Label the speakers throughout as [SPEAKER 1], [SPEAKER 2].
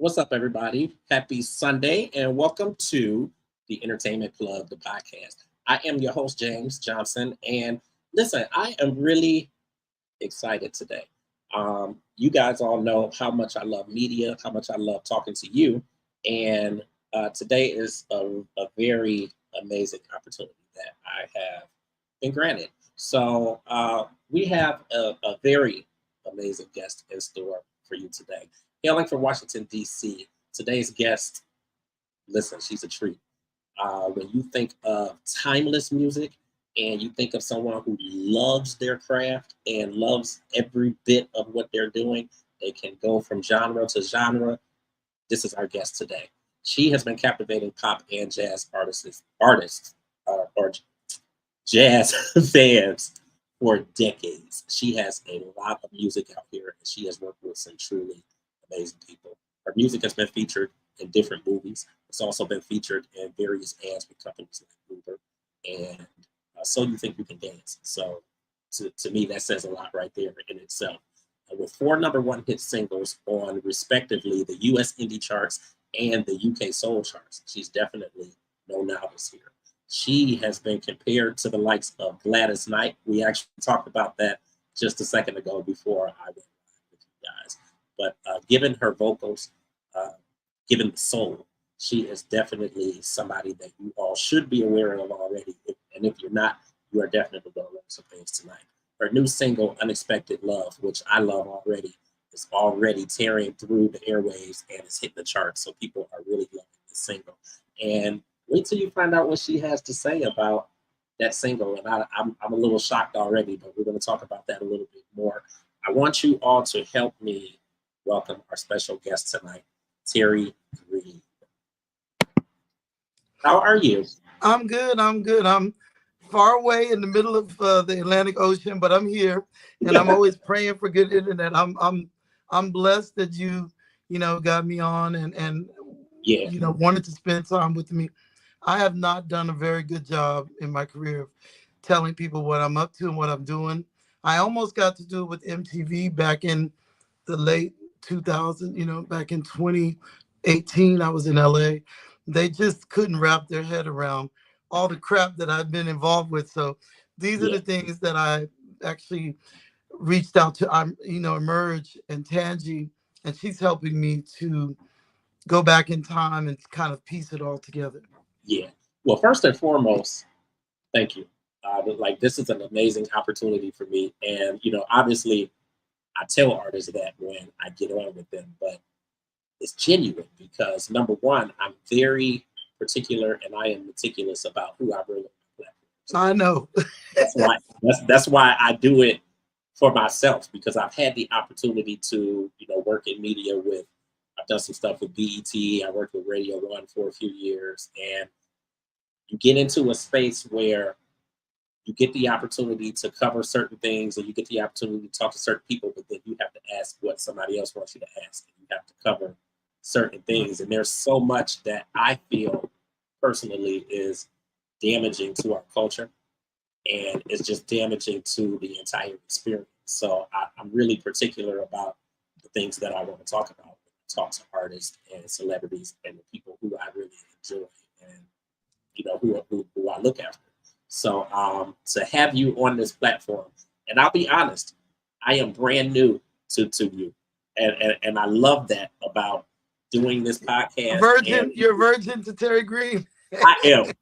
[SPEAKER 1] What's up, everybody? Happy Sunday, and welcome to the Entertainment Club, the podcast. I am your host, James Johnson, and listen, I am really excited today. You guys all know how much I love media, how much I love talking to you, and today is a very amazing opportunity that I have been granted. So we have a very amazing guest in store for you today. Hailing from Washington, D.C., today's guest, listen, she's a treat. When you think of timeless music and you think of someone who loves their craft and loves every bit of what they're doing, they can go from genre to genre. This is our guest today. She has been captivating pop and jazz or jazz fans for decades. She has a lot of music out here, and she has worked with some truly amazing people. Her music has been featured in different movies. It's also been featured in various ads with companies like Uber and So You Think You Can Dance. So to me, that says a lot right there in itself. With four number one hit singles on respectively the US indie charts and the UK soul charts, she's definitely no novice here. She has been compared to the likes of Gladys Knight. We actually talked about that just a second ago before I went live with you guys. But given her vocals, uh, given the soul, she is definitely somebody that you all should be aware of already. And if you're not, you are definitely going to learn some things tonight. Her new single, Unexpected Love, which I love already, is already tearing through the airwaves and is hitting the charts. So people are really loving this single. And wait till you find out what she has to say about that single. And I'm a little shocked already, but we're going to talk about that a little bit more. I want you all to help me welcome our special guest tonight, Terri Green. How are you?
[SPEAKER 2] I'm good. I'm good. I'm far away in the middle of the Atlantic Ocean, but I'm here, and I'm always praying for good internet. I'm blessed that you got me on and
[SPEAKER 1] Yeah,
[SPEAKER 2] wanted to spend time with me. I have not done a very good job in my career of telling people what I'm up to and what I'm doing. I almost got to do it with MTV back in the late 2000, back in 2018. I was in LA. They just couldn't wrap their head around all the crap that I've been involved with. So these are
[SPEAKER 1] yeah,
[SPEAKER 2] the things that I actually reached out to, Emerge and Tangi, and she's helping me to go back in time and kind of piece it all together.
[SPEAKER 1] yeah. Well, first and foremost, thank you. Like this is an amazing opportunity for me, and obviously, I tell artists that when I get on with them, but it's genuine because number one, I'm very particular and I am meticulous about who I bring on my platforms.
[SPEAKER 2] I know.
[SPEAKER 1] That's why I do it for myself because I've had the opportunity to work in media with. I've done some stuff with BET. I worked with Radio One for a few years, and you get into a space where you get the opportunity to cover certain things and you get the opportunity to talk to certain people, but then you have to ask what somebody else wants you to ask. You have to cover certain things. And there's so much that I feel personally is damaging to our culture and it's just damaging to the entire experience. So I'm really particular about the things that I want to talk about. Talk to artists and celebrities and the people who I really enjoy and who I look after. So to have you on this platform, and I'll be honest, I am brand new to you, and I love that about doing this podcast.
[SPEAKER 2] Virgin,
[SPEAKER 1] And
[SPEAKER 2] you're virgin to Terri Green.
[SPEAKER 1] I am,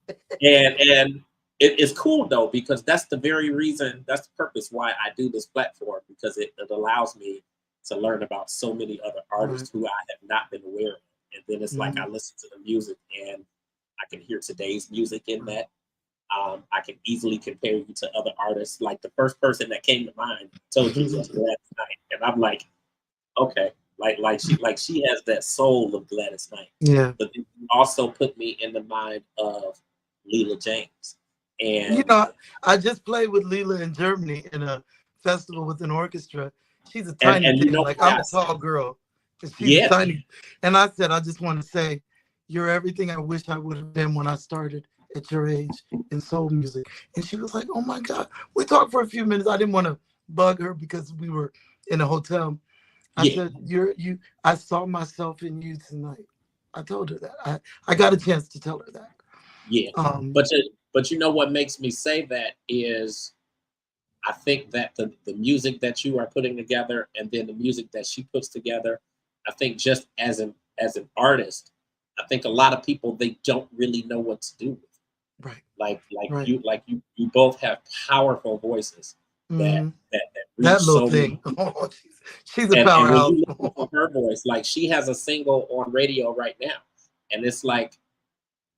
[SPEAKER 1] and it's cool though because that's the very reason, that's the purpose why I do this platform because it allows me to learn about so many other
[SPEAKER 2] Right.
[SPEAKER 1] artists who I have not been aware of, and then it's like I
[SPEAKER 2] Mhm.
[SPEAKER 1] listen to the music and I can hear today's music in
[SPEAKER 2] Right.
[SPEAKER 1] that. I can easily compare you to other artists. Like the first person that came to mind, I told you was Gladys Knight, and I'm like, okay, like she has that soul of Gladys Knight,
[SPEAKER 2] Yeah.
[SPEAKER 1] but then you also put me in the mind of Leela James,
[SPEAKER 2] You
[SPEAKER 1] and
[SPEAKER 2] know, I just played with Leela in Germany in a festival with an orchestra. She's a
[SPEAKER 1] and
[SPEAKER 2] tiny
[SPEAKER 1] and you
[SPEAKER 2] thing.
[SPEAKER 1] know
[SPEAKER 2] Like
[SPEAKER 1] why
[SPEAKER 2] I'm
[SPEAKER 1] I
[SPEAKER 2] a
[SPEAKER 1] say,
[SPEAKER 2] tall girl, and she's a
[SPEAKER 1] yeah,
[SPEAKER 2] tiny. And I said, I just want to say, you're everything I wish I would have been when I started at your age in soul music. And she was like, oh my God. We talked for a few minutes. I didn't want to bug her because we were in a hotel. I
[SPEAKER 1] Yeah,
[SPEAKER 2] said, I saw myself in you tonight. I told her that. I got a chance to tell her that.
[SPEAKER 1] yeah.
[SPEAKER 2] Um,
[SPEAKER 1] But you know what makes me say that is I think that the music that you are putting together and then the music that she puts together, I think just as an artist, I think a lot of people they don't really know what to do with.
[SPEAKER 2] right,
[SPEAKER 1] Like
[SPEAKER 2] right.
[SPEAKER 1] you both have powerful voices that
[SPEAKER 2] Hmm.
[SPEAKER 1] that reach
[SPEAKER 2] That little
[SPEAKER 1] so many
[SPEAKER 2] thing.
[SPEAKER 1] people.
[SPEAKER 2] Oh, she's a
[SPEAKER 1] And when
[SPEAKER 2] powerhouse.
[SPEAKER 1] you listen to her voice, like she has a single on radio right now, and it's like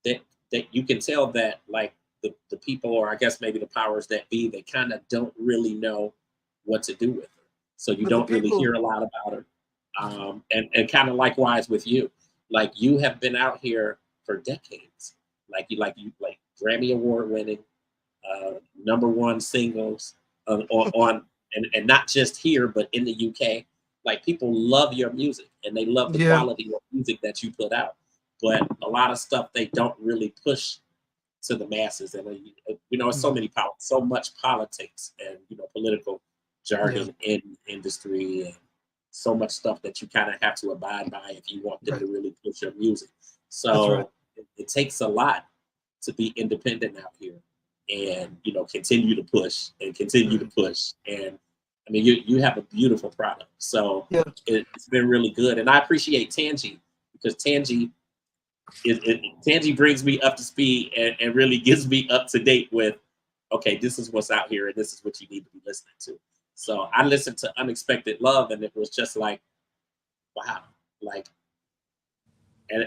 [SPEAKER 1] that you can tell that like the people, or I guess maybe the powers that be, they kind of don't really know what to do with her. So you
[SPEAKER 2] But the
[SPEAKER 1] don't really
[SPEAKER 2] people,
[SPEAKER 1] hear a lot about her. And kind of likewise with you, like you have been out here for decades, like Grammy award winning, number one singles on and not just here but in the UK. Like people love your music and they love the
[SPEAKER 2] yeah,
[SPEAKER 1] quality of music that you put out. But a lot of stuff they don't really push to the masses, and so
[SPEAKER 2] mm,
[SPEAKER 1] many so much politics and political
[SPEAKER 2] yeah,
[SPEAKER 1] jargon in industry and so much stuff that you kind of have to abide by if you want them
[SPEAKER 2] right.
[SPEAKER 1] to really push your music.
[SPEAKER 2] That's right.
[SPEAKER 1] So it takes a lot to be independent out here and continue to push and continue to
[SPEAKER 2] Right.
[SPEAKER 1] push. And I mean you have a beautiful product, so
[SPEAKER 2] Yeah,
[SPEAKER 1] it's been really good. And I appreciate Tangi because Tangi brings me up to speed and really gets me up to date with, okay, this is what's out here and this is what you need to be listening to. So I listened to Unexpected Love and it was just like, wow. Like,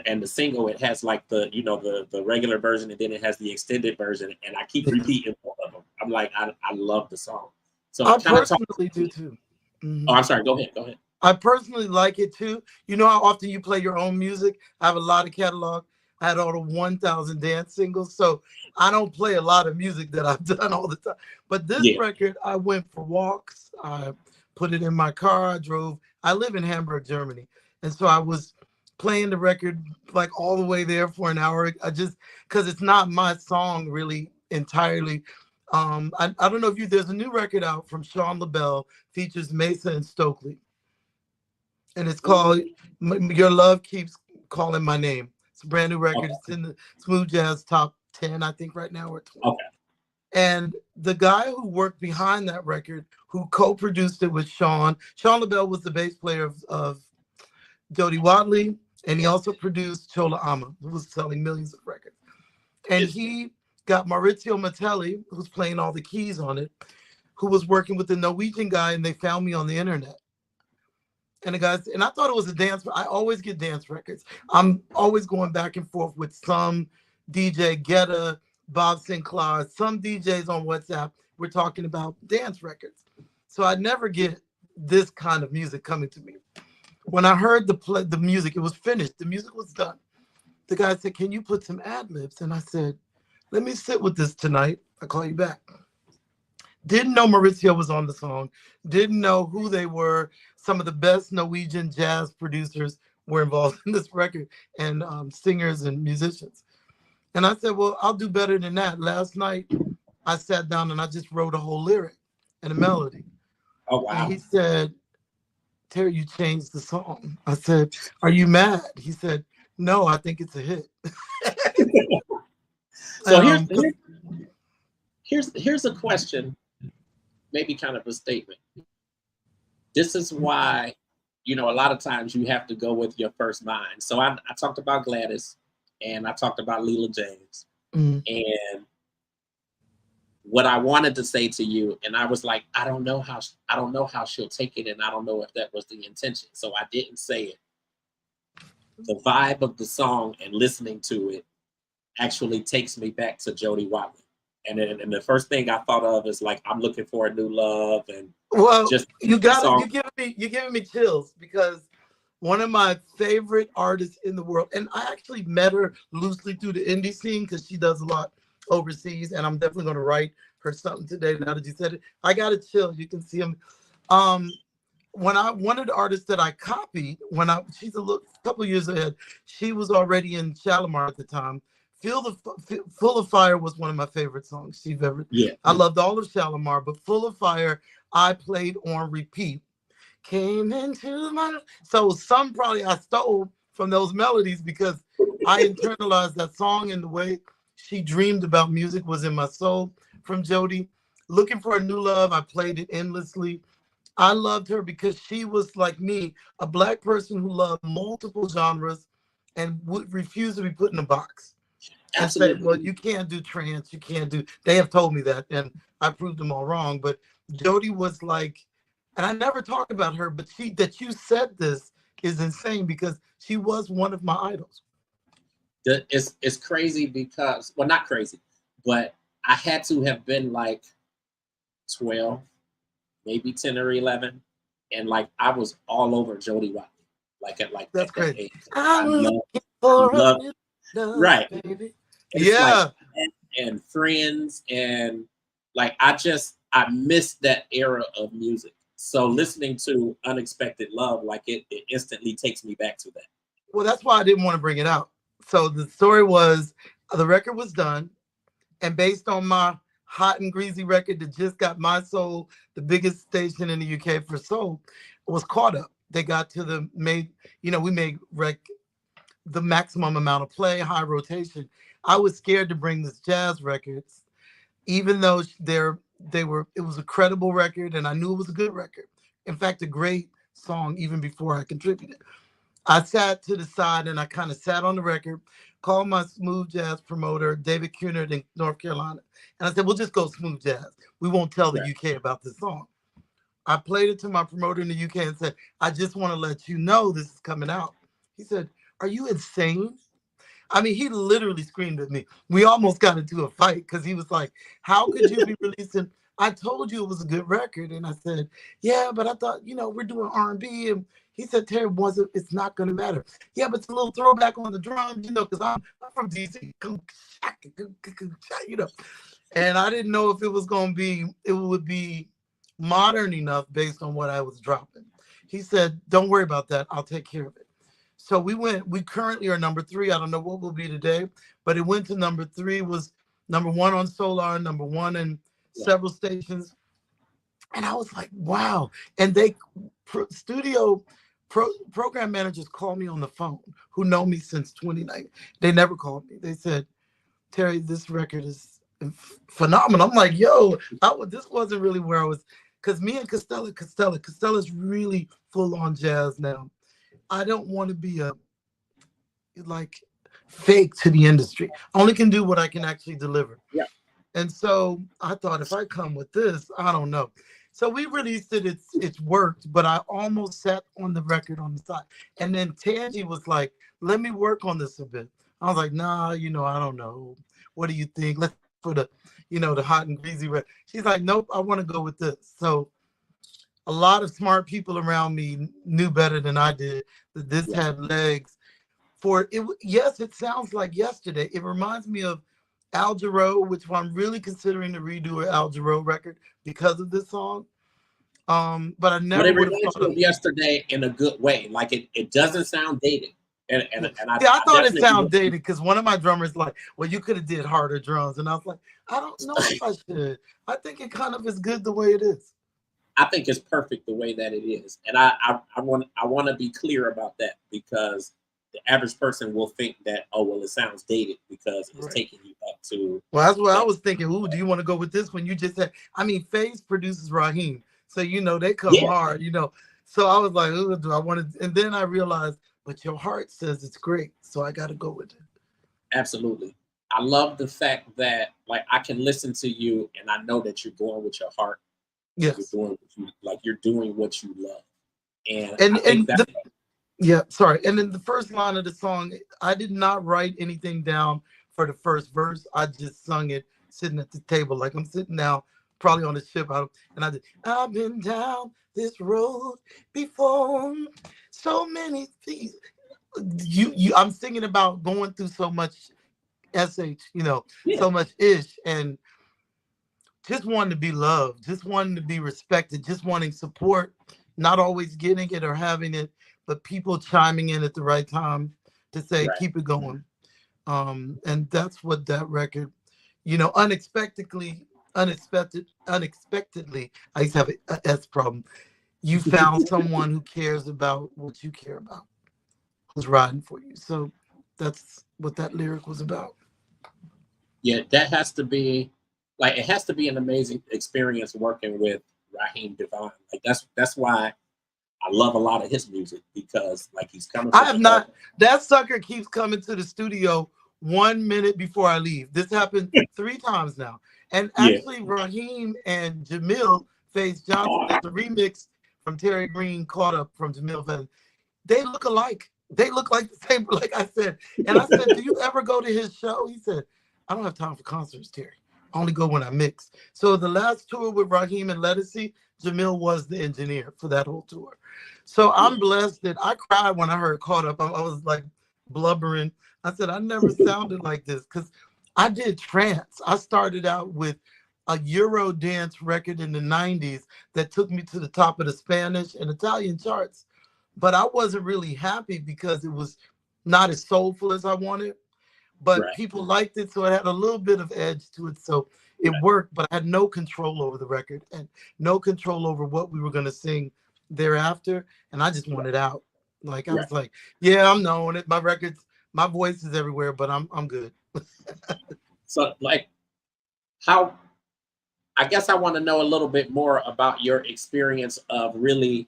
[SPEAKER 1] and the single, it has like the regular version and then it has the extended version, and I keep
[SPEAKER 2] yeah.
[SPEAKER 1] repeating both of them. I'm like, I love the song. So
[SPEAKER 2] I
[SPEAKER 1] kind of talk to
[SPEAKER 2] personally do
[SPEAKER 1] me.
[SPEAKER 2] too.
[SPEAKER 1] Oh,
[SPEAKER 2] Mhm.
[SPEAKER 1] I'm sorry. Go ahead. Go ahead.
[SPEAKER 2] I personally like it too. You know how often you play your own music? I have a lot of catalog. I had all the 1,000 dance singles. So I don't play a lot of music that I've done all the time. But this
[SPEAKER 1] Yeah.
[SPEAKER 2] record, I went for walks. I put it in my car. I drove. I live in Hamburg, Germany. And so I was playing the record like all the way there for an hour. I just, because it's not my song really entirely. I don't know if there's a new record out from Sean LaBelle, features Mesa and Stokely, and it's called
[SPEAKER 1] Ooh,
[SPEAKER 2] Your Love Keeps Calling My Name. It's a brand new record.
[SPEAKER 1] okay.
[SPEAKER 2] It's in the Smooth Jazz top 10, I think, right now, or 20.
[SPEAKER 1] Okay.
[SPEAKER 2] And the guy who worked behind that record, who co-produced it with Sean LaBelle was the bass player of Jody Watley, and he also produced Chola Ama, who was selling millions of records. And
[SPEAKER 1] Yes.
[SPEAKER 2] he got Maurizio Matelli, who's playing all the keys on it, who was working with the Norwegian guy, and they found me on the internet. And the guys, and I thought it was a dance. I always get dance records. I'm always going back and forth with some DJ Guetta, Bob Sinclair, some DJs on WhatsApp. We're talking about dance records. So I never get this kind of music coming to me. When I heard the music, it was finished. The music was done. The guy said, "Can you put some ad libs?" And I said, "Let me sit with this tonight. I'll call you back." Didn't know Maurizio was on the song. Didn't know who they were. Some of the best Norwegian jazz producers were involved in this record, and singers and musicians. And I said, "Well, I'll do better than that." Last night, I sat down and I just wrote a whole lyric and a melody.
[SPEAKER 1] Oh
[SPEAKER 2] And
[SPEAKER 1] wow.
[SPEAKER 2] he said, "Terry, you changed the song." I said, "Are you mad?" He said, "No, I think it's a hit."
[SPEAKER 1] So here's
[SPEAKER 2] 'Cause
[SPEAKER 1] here's a question, maybe kind of a statement. This is why, a lot of times you have to go with your first mind. So I talked about Gladys and I talked about Leela James.
[SPEAKER 2] mm,
[SPEAKER 1] And what I wanted to say to you, and I was like, I don't know how she'll take it, and I don't know if that was the intention. So I didn't say it. The vibe of the song and listening to it actually takes me back to Jody Watley. And the first thing I thought of is like I'm looking for a new love and
[SPEAKER 2] well,
[SPEAKER 1] just the song.
[SPEAKER 2] you're giving me chills because one of my favorite artists in the world, and I actually met her loosely through the indie scene because she does a lot overseas, and I'm definitely going to write her something today. Now that you said it, I got to chill. You can see him. Um, when I one of the artists that I copied, she's a couple of years ahead. She was already in Shalimar at the time. Full of Fire was one of my favorite songs she's ever.
[SPEAKER 1] Yeah.
[SPEAKER 2] I loved all of Shalimar, but Full of Fire I played on repeat. came into my. So some probably I stole from those melodies because I internalized that song, and the way she dreamed about music was in my soul from Jody. Looking for a New Love, I played it endlessly. I loved her because she was like me, a black person who loved multiple genres and would refuse to be put in a box and say,
[SPEAKER 1] Absolutely.
[SPEAKER 2] well, you can't do trance, you can't do. They have told me that, and I proved them all wrong. But Jody was like, and I never talk about her, but she that you said this is insane because she was one of my idols.
[SPEAKER 1] It's crazy because, well, not crazy, but I had to have been like 12, maybe 10 or 11, and like I was all over Jody Watley, like
[SPEAKER 2] That's
[SPEAKER 1] at that
[SPEAKER 2] crazy.
[SPEAKER 1] age.
[SPEAKER 2] I'm
[SPEAKER 1] I
[SPEAKER 2] looking
[SPEAKER 1] love
[SPEAKER 2] for a
[SPEAKER 1] love
[SPEAKER 2] new love,
[SPEAKER 1] right.
[SPEAKER 2] baby.
[SPEAKER 1] It's like
[SPEAKER 2] Yeah.
[SPEAKER 1] and Friends, and like I missed that era of music. So listening to Unexpected Love, like it instantly takes me back to that.
[SPEAKER 2] Well, that's why I didn't want to bring it out. So the story was the record was done, and based on my hot and greasy record that just got my soul, the biggest station in the UK for soul, was caught up. They got to the made, we made the maximum amount of play, high rotation. I was scared to bring this jazz records, even though it was a credible record, and I knew it was a good record. In fact, a great song even before I contributed. I sat to the side and I kind of sat on the record, called my smooth jazz promoter, David Cunard in North Carolina. And I said, we'll just go smooth jazz. We won't tell the
[SPEAKER 1] Right.
[SPEAKER 2] UK about this song. I played it to my promoter in the UK and said, I just want to let you know this is coming out. He said, are you insane? I mean, he literally screamed at me. We almost got into a fight because he was like, how could you be releasing? I told you it was a good record. And I said, yeah, but I thought, we're doing R&B. And he said, Terry, wasn't, it's not going to matter. Yeah, but it's a little throwback on the drums, because I'm from DC, you know. And I didn't know if it would be modern enough based on what I was dropping. He said, don't worry about that. I'll take care of it. So we currently are number 3. I don't know what will be today, but it went to number 3, was number 1 on Solar, number 1 in
[SPEAKER 1] Right.
[SPEAKER 2] several stations. And I was like, wow. And they program managers call me on the phone who know me since 29. They never called me. They said, Terry, this record is phenomenal. I'm like, yo, this wasn't really where I was, because me and Costella's really full on jazz now. I don't want to be a like fake to the industry. I only can do what I can actually deliver.
[SPEAKER 1] Yeah.
[SPEAKER 2] And so I thought, if I come with this, I don't know. So we released it. It's worked, but I almost sat on the record on the side. And then Tangi was like, "Let me work on this a bit." I was like, "Nah, I don't know. What do you think? Let's for the hot and greasy record." She's like, "Nope, I want to go with this." So a lot of smart people around me knew better than I did that this
[SPEAKER 1] Yeah.
[SPEAKER 2] had legs. For it, yes, it sounds like yesterday. It reminds me of Al Jarreau, which I'm really considering to redo an Al Jarreau record because of this song. But I
[SPEAKER 1] But
[SPEAKER 2] never
[SPEAKER 1] it
[SPEAKER 2] would have
[SPEAKER 1] reminds
[SPEAKER 2] thought
[SPEAKER 1] you
[SPEAKER 2] of
[SPEAKER 1] of
[SPEAKER 2] it.
[SPEAKER 1] yesterday in a good way. Like it doesn't sound dated.
[SPEAKER 2] Yeah,
[SPEAKER 1] I
[SPEAKER 2] yeah, I thought it
[SPEAKER 1] definitely
[SPEAKER 2] sounded dated because one of my drummers like, well, you could have did harder drums, and I was like, I don't know if I should. I think it kind of is good the way it is.
[SPEAKER 1] I think it's perfect the way that it is. And I want to be clear about that because the average person will think that, oh well, it sounds dated because it's
[SPEAKER 2] Right.
[SPEAKER 1] taking you back to
[SPEAKER 2] Well, that's what I
[SPEAKER 1] that.
[SPEAKER 2] was thinking. Ooh, do you want to go with this one? You just said, I mean, Phase produces Raheem. So, they come
[SPEAKER 1] Yeah,
[SPEAKER 2] hard. So I was like, ooh, do I want to? And then I realized, but your heart says it's great. So I got to go with it.
[SPEAKER 1] absolutely. I love the fact that like I can listen to you and I know that you're going with your heart and you're
[SPEAKER 2] Yes.
[SPEAKER 1] doing what you like you're doing what you love. And
[SPEAKER 2] And
[SPEAKER 1] I think
[SPEAKER 2] and
[SPEAKER 1] that
[SPEAKER 2] the Yeah, sorry. And then the first line of the song, I did not write anything down for the first verse. I just sung it sitting at the table, like I'm sitting now, probably on the ship. And I did, I've been down this road before. So many things. I'm singing about going through so much
[SPEAKER 1] yeah,
[SPEAKER 2] so much ish, and just wanting to be loved, just wanting to be respected, just wanting support, not always getting it or having it, but people chiming in at the right time to say,
[SPEAKER 1] right.
[SPEAKER 2] keep it going. And that's what that record, unexpectedly, I used to have a S problem. you found someone who cares about what you care about, who's riding for you. So that's what that lyric was about.
[SPEAKER 1] Yeah, that has to be like it has to be an amazing experience working with Raheem Devon. Like that's why I love a lot of his music because like he's coming
[SPEAKER 2] I
[SPEAKER 1] from
[SPEAKER 2] have
[SPEAKER 1] the hard.
[SPEAKER 2] not. That sucker keeps coming to the studio 1 minute before I leave. This happened 3 times now. And
[SPEAKER 1] Yeah.
[SPEAKER 2] actually, Raheem and Jamil Face Johnson. There's a remix from Terri Green, caught up from Jamil Face. They look alike. They look like the same. Like I said, and I said, "Do you ever go to his show?" He said, "I don't have time for concerts, Terry. I only go when I mix." So the last tour with Raheem and Lettucey, Jamil was the engineer for that whole tour. So
[SPEAKER 1] Yeah.
[SPEAKER 2] I'm blessed that I cried when I heard "Caught Up." I was like blubbering. I said, "I never sounded like this," because I did trance. I started out with a Euro dance record in the 90s that took me to the top of the Spanish and Italian charts, but I wasn't really happy because it was not as soulful as I wanted. But
[SPEAKER 1] Right.
[SPEAKER 2] people liked it, so it had a little bit of edge to it. So it
[SPEAKER 1] Right.
[SPEAKER 2] worked, but I had no control over the record and no control over what we were going to sing thereafter. And I just wanted out. Like I
[SPEAKER 1] Right.
[SPEAKER 2] was like, yeah, I'm knowing it. My records, my voice is everywhere, but I'm good.
[SPEAKER 1] So like how I guess I want to know a little bit more about your experience of really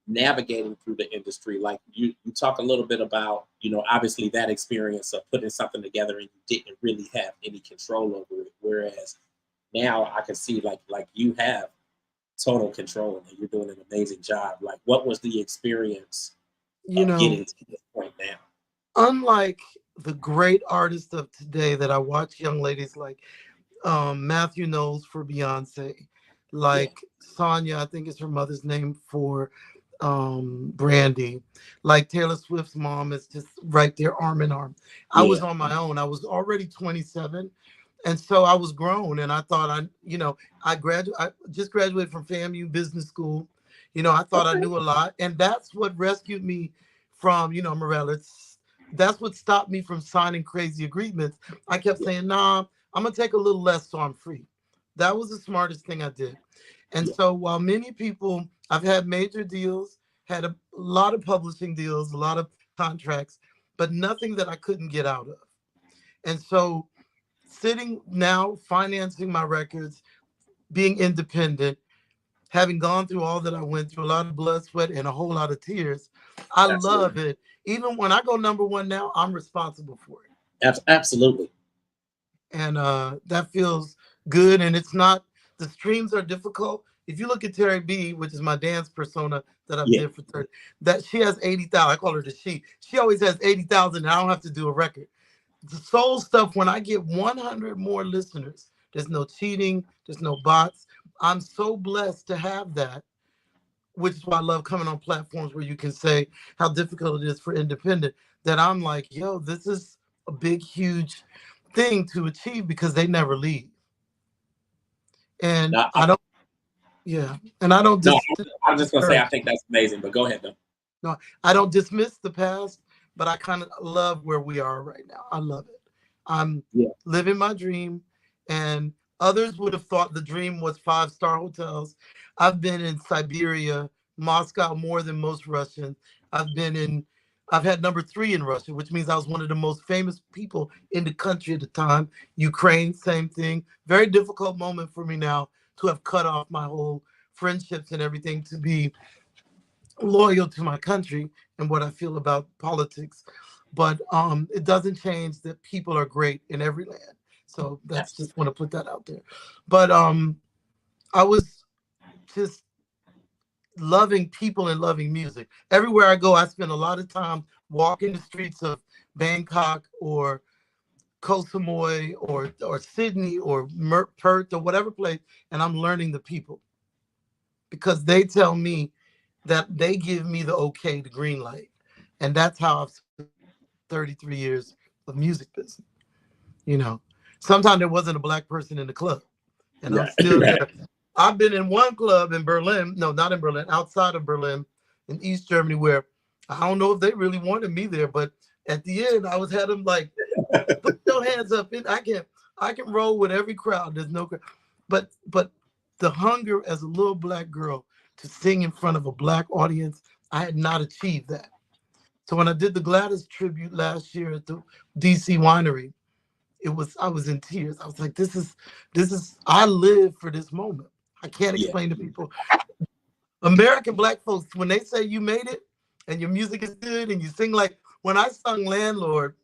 [SPEAKER 1] navigating through the industry. Like you talk a little bit about, obviously that experience of putting something together and you didn't really have any control over it. Whereas now I can see like you have total control and you're doing an amazing job. Like what was the experience
[SPEAKER 2] You
[SPEAKER 1] of
[SPEAKER 2] know,
[SPEAKER 1] getting to this point now?
[SPEAKER 2] unlike the great artists of today that I watch, young ladies like Matthew Knowles for Beyonce,
[SPEAKER 1] Yeah.
[SPEAKER 2] like Sonya, I think is her mother's name for Brandy, like Taylor Swift's mom is just right there arm in arm. I was
[SPEAKER 1] Yeah.
[SPEAKER 2] on my own. I was already 27. And so I was grown and I thought I just graduated from FAMU business school. I thought I
[SPEAKER 1] Okay.
[SPEAKER 2] knew a lot. And that's what rescued me from, Morel. That's what stopped me from signing crazy agreements. I kept
[SPEAKER 1] Yeah.
[SPEAKER 2] saying, nah, I'm gonna take a little less so I'm free. That was the smartest thing I did. And
[SPEAKER 1] Yeah.
[SPEAKER 2] so while many people, I've had major deals, had a lot of publishing deals, a lot of contracts, but nothing that I couldn't get out of. And so sitting now, financing my records, being independent, having gone through all that I went through, a lot of blood, sweat, and a whole lot of tears, I love
[SPEAKER 1] Absolutely.
[SPEAKER 2] it. Even when I go number one now, I'm responsible for it.
[SPEAKER 1] Absolutely.
[SPEAKER 2] And that feels good. And it's not, the streams are difficult. If you look at Terry B, which is my dance persona that I've
[SPEAKER 1] Yeah.
[SPEAKER 2] did for 30, that she has 80,000. I call her the she. She always has 80,000 and I don't have to do a record. The soul stuff, when I get 100 more listeners, there's no cheating, there's no bots. I'm so blessed to have that, which is why I love coming on platforms where you can say how difficult it is for independent. That I'm like, yo, this is a big, huge thing to achieve because they never leave. And
[SPEAKER 1] No,
[SPEAKER 2] I don't, yeah, and I don't
[SPEAKER 1] no, I was just gonna say I
[SPEAKER 2] discourage.
[SPEAKER 1] think that's amazing, but go ahead though.
[SPEAKER 2] No, I don't dismiss the past, but I kind of love where we are right now. I love it. I'm
[SPEAKER 1] Yeah.
[SPEAKER 2] living my dream, and others would have thought the dream was 5-star hotels. I've been in Siberia, Moscow more than most Russians. I've been in, I've had number 3 in Russia, which means I was one of the most famous people in the country at the time. Ukraine, same thing. Very difficult moment for me now to have cut off my whole friendships and everything to be loyal to my country and what I feel about politics. But it doesn't change that people are great in every land. So that's
[SPEAKER 1] Absolutely.
[SPEAKER 2] just want to put that out there. But I was just loving people and loving music. Everywhere I go, I spend a lot of time walking the streets of Bangkok or Koh Samui or Sydney or Perth or whatever place, and I'm learning the people because they tell me that they give me the okay, the green light. And that's how I've survived 33 years of music business. You know, sometimes there wasn't a black person in the club, and I'm
[SPEAKER 1] Right.
[SPEAKER 2] still
[SPEAKER 1] Right.
[SPEAKER 2] there. I've been in one club in Berlin, no, not in Berlin, outside of Berlin, in East Germany, where I don't know if they really wanted me there, but at the end, I was had them like, put your hands up. I can roll with every crowd. There's no, but the hunger as a little black girl to sing in front of a Black audience. I had not achieved that. So when I did the Gladys tribute last year at the DC winery, I was in tears. I was like, this is I live for this moment. I can't
[SPEAKER 1] Yeah.
[SPEAKER 2] explain to people. American Black folks, when they say you made it and your music is good and you sing like when I sung Landlord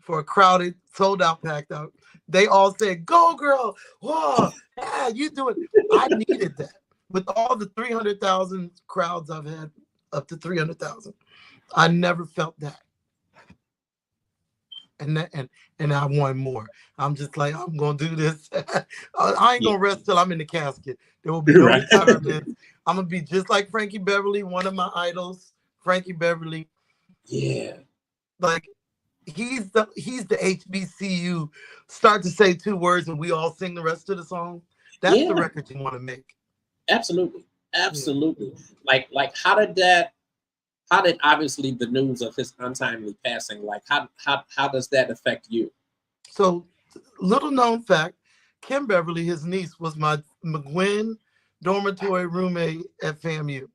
[SPEAKER 2] for a crowded, sold out, packed out, they all said, "Go girl, whoa, yeah, you do it." I needed that. With all the 300,000 crowds I've had, up to 300,000, I never felt that. And I want more. I'm just like, I'm gonna do this. I ain't
[SPEAKER 1] Yeah.
[SPEAKER 2] gonna rest till I'm in the casket. There will be
[SPEAKER 1] You're
[SPEAKER 2] no
[SPEAKER 1] right.
[SPEAKER 2] retirement. I'm gonna be just like Frankie Beverly, one of my idols. Frankie Beverly,
[SPEAKER 1] Yeah.
[SPEAKER 2] like he's the HBCU. Start to say two words and we all sing the rest of the song. That's the
[SPEAKER 1] Yeah.
[SPEAKER 2] record you want to make.
[SPEAKER 1] Absolutely.
[SPEAKER 2] Yeah.
[SPEAKER 1] Absolutely. Like how did obviously the news of his untimely passing, like how does that affect you?
[SPEAKER 2] So, little known fact, Kim Beverly, his niece, was my McGuinn dormitory roommate at FAMU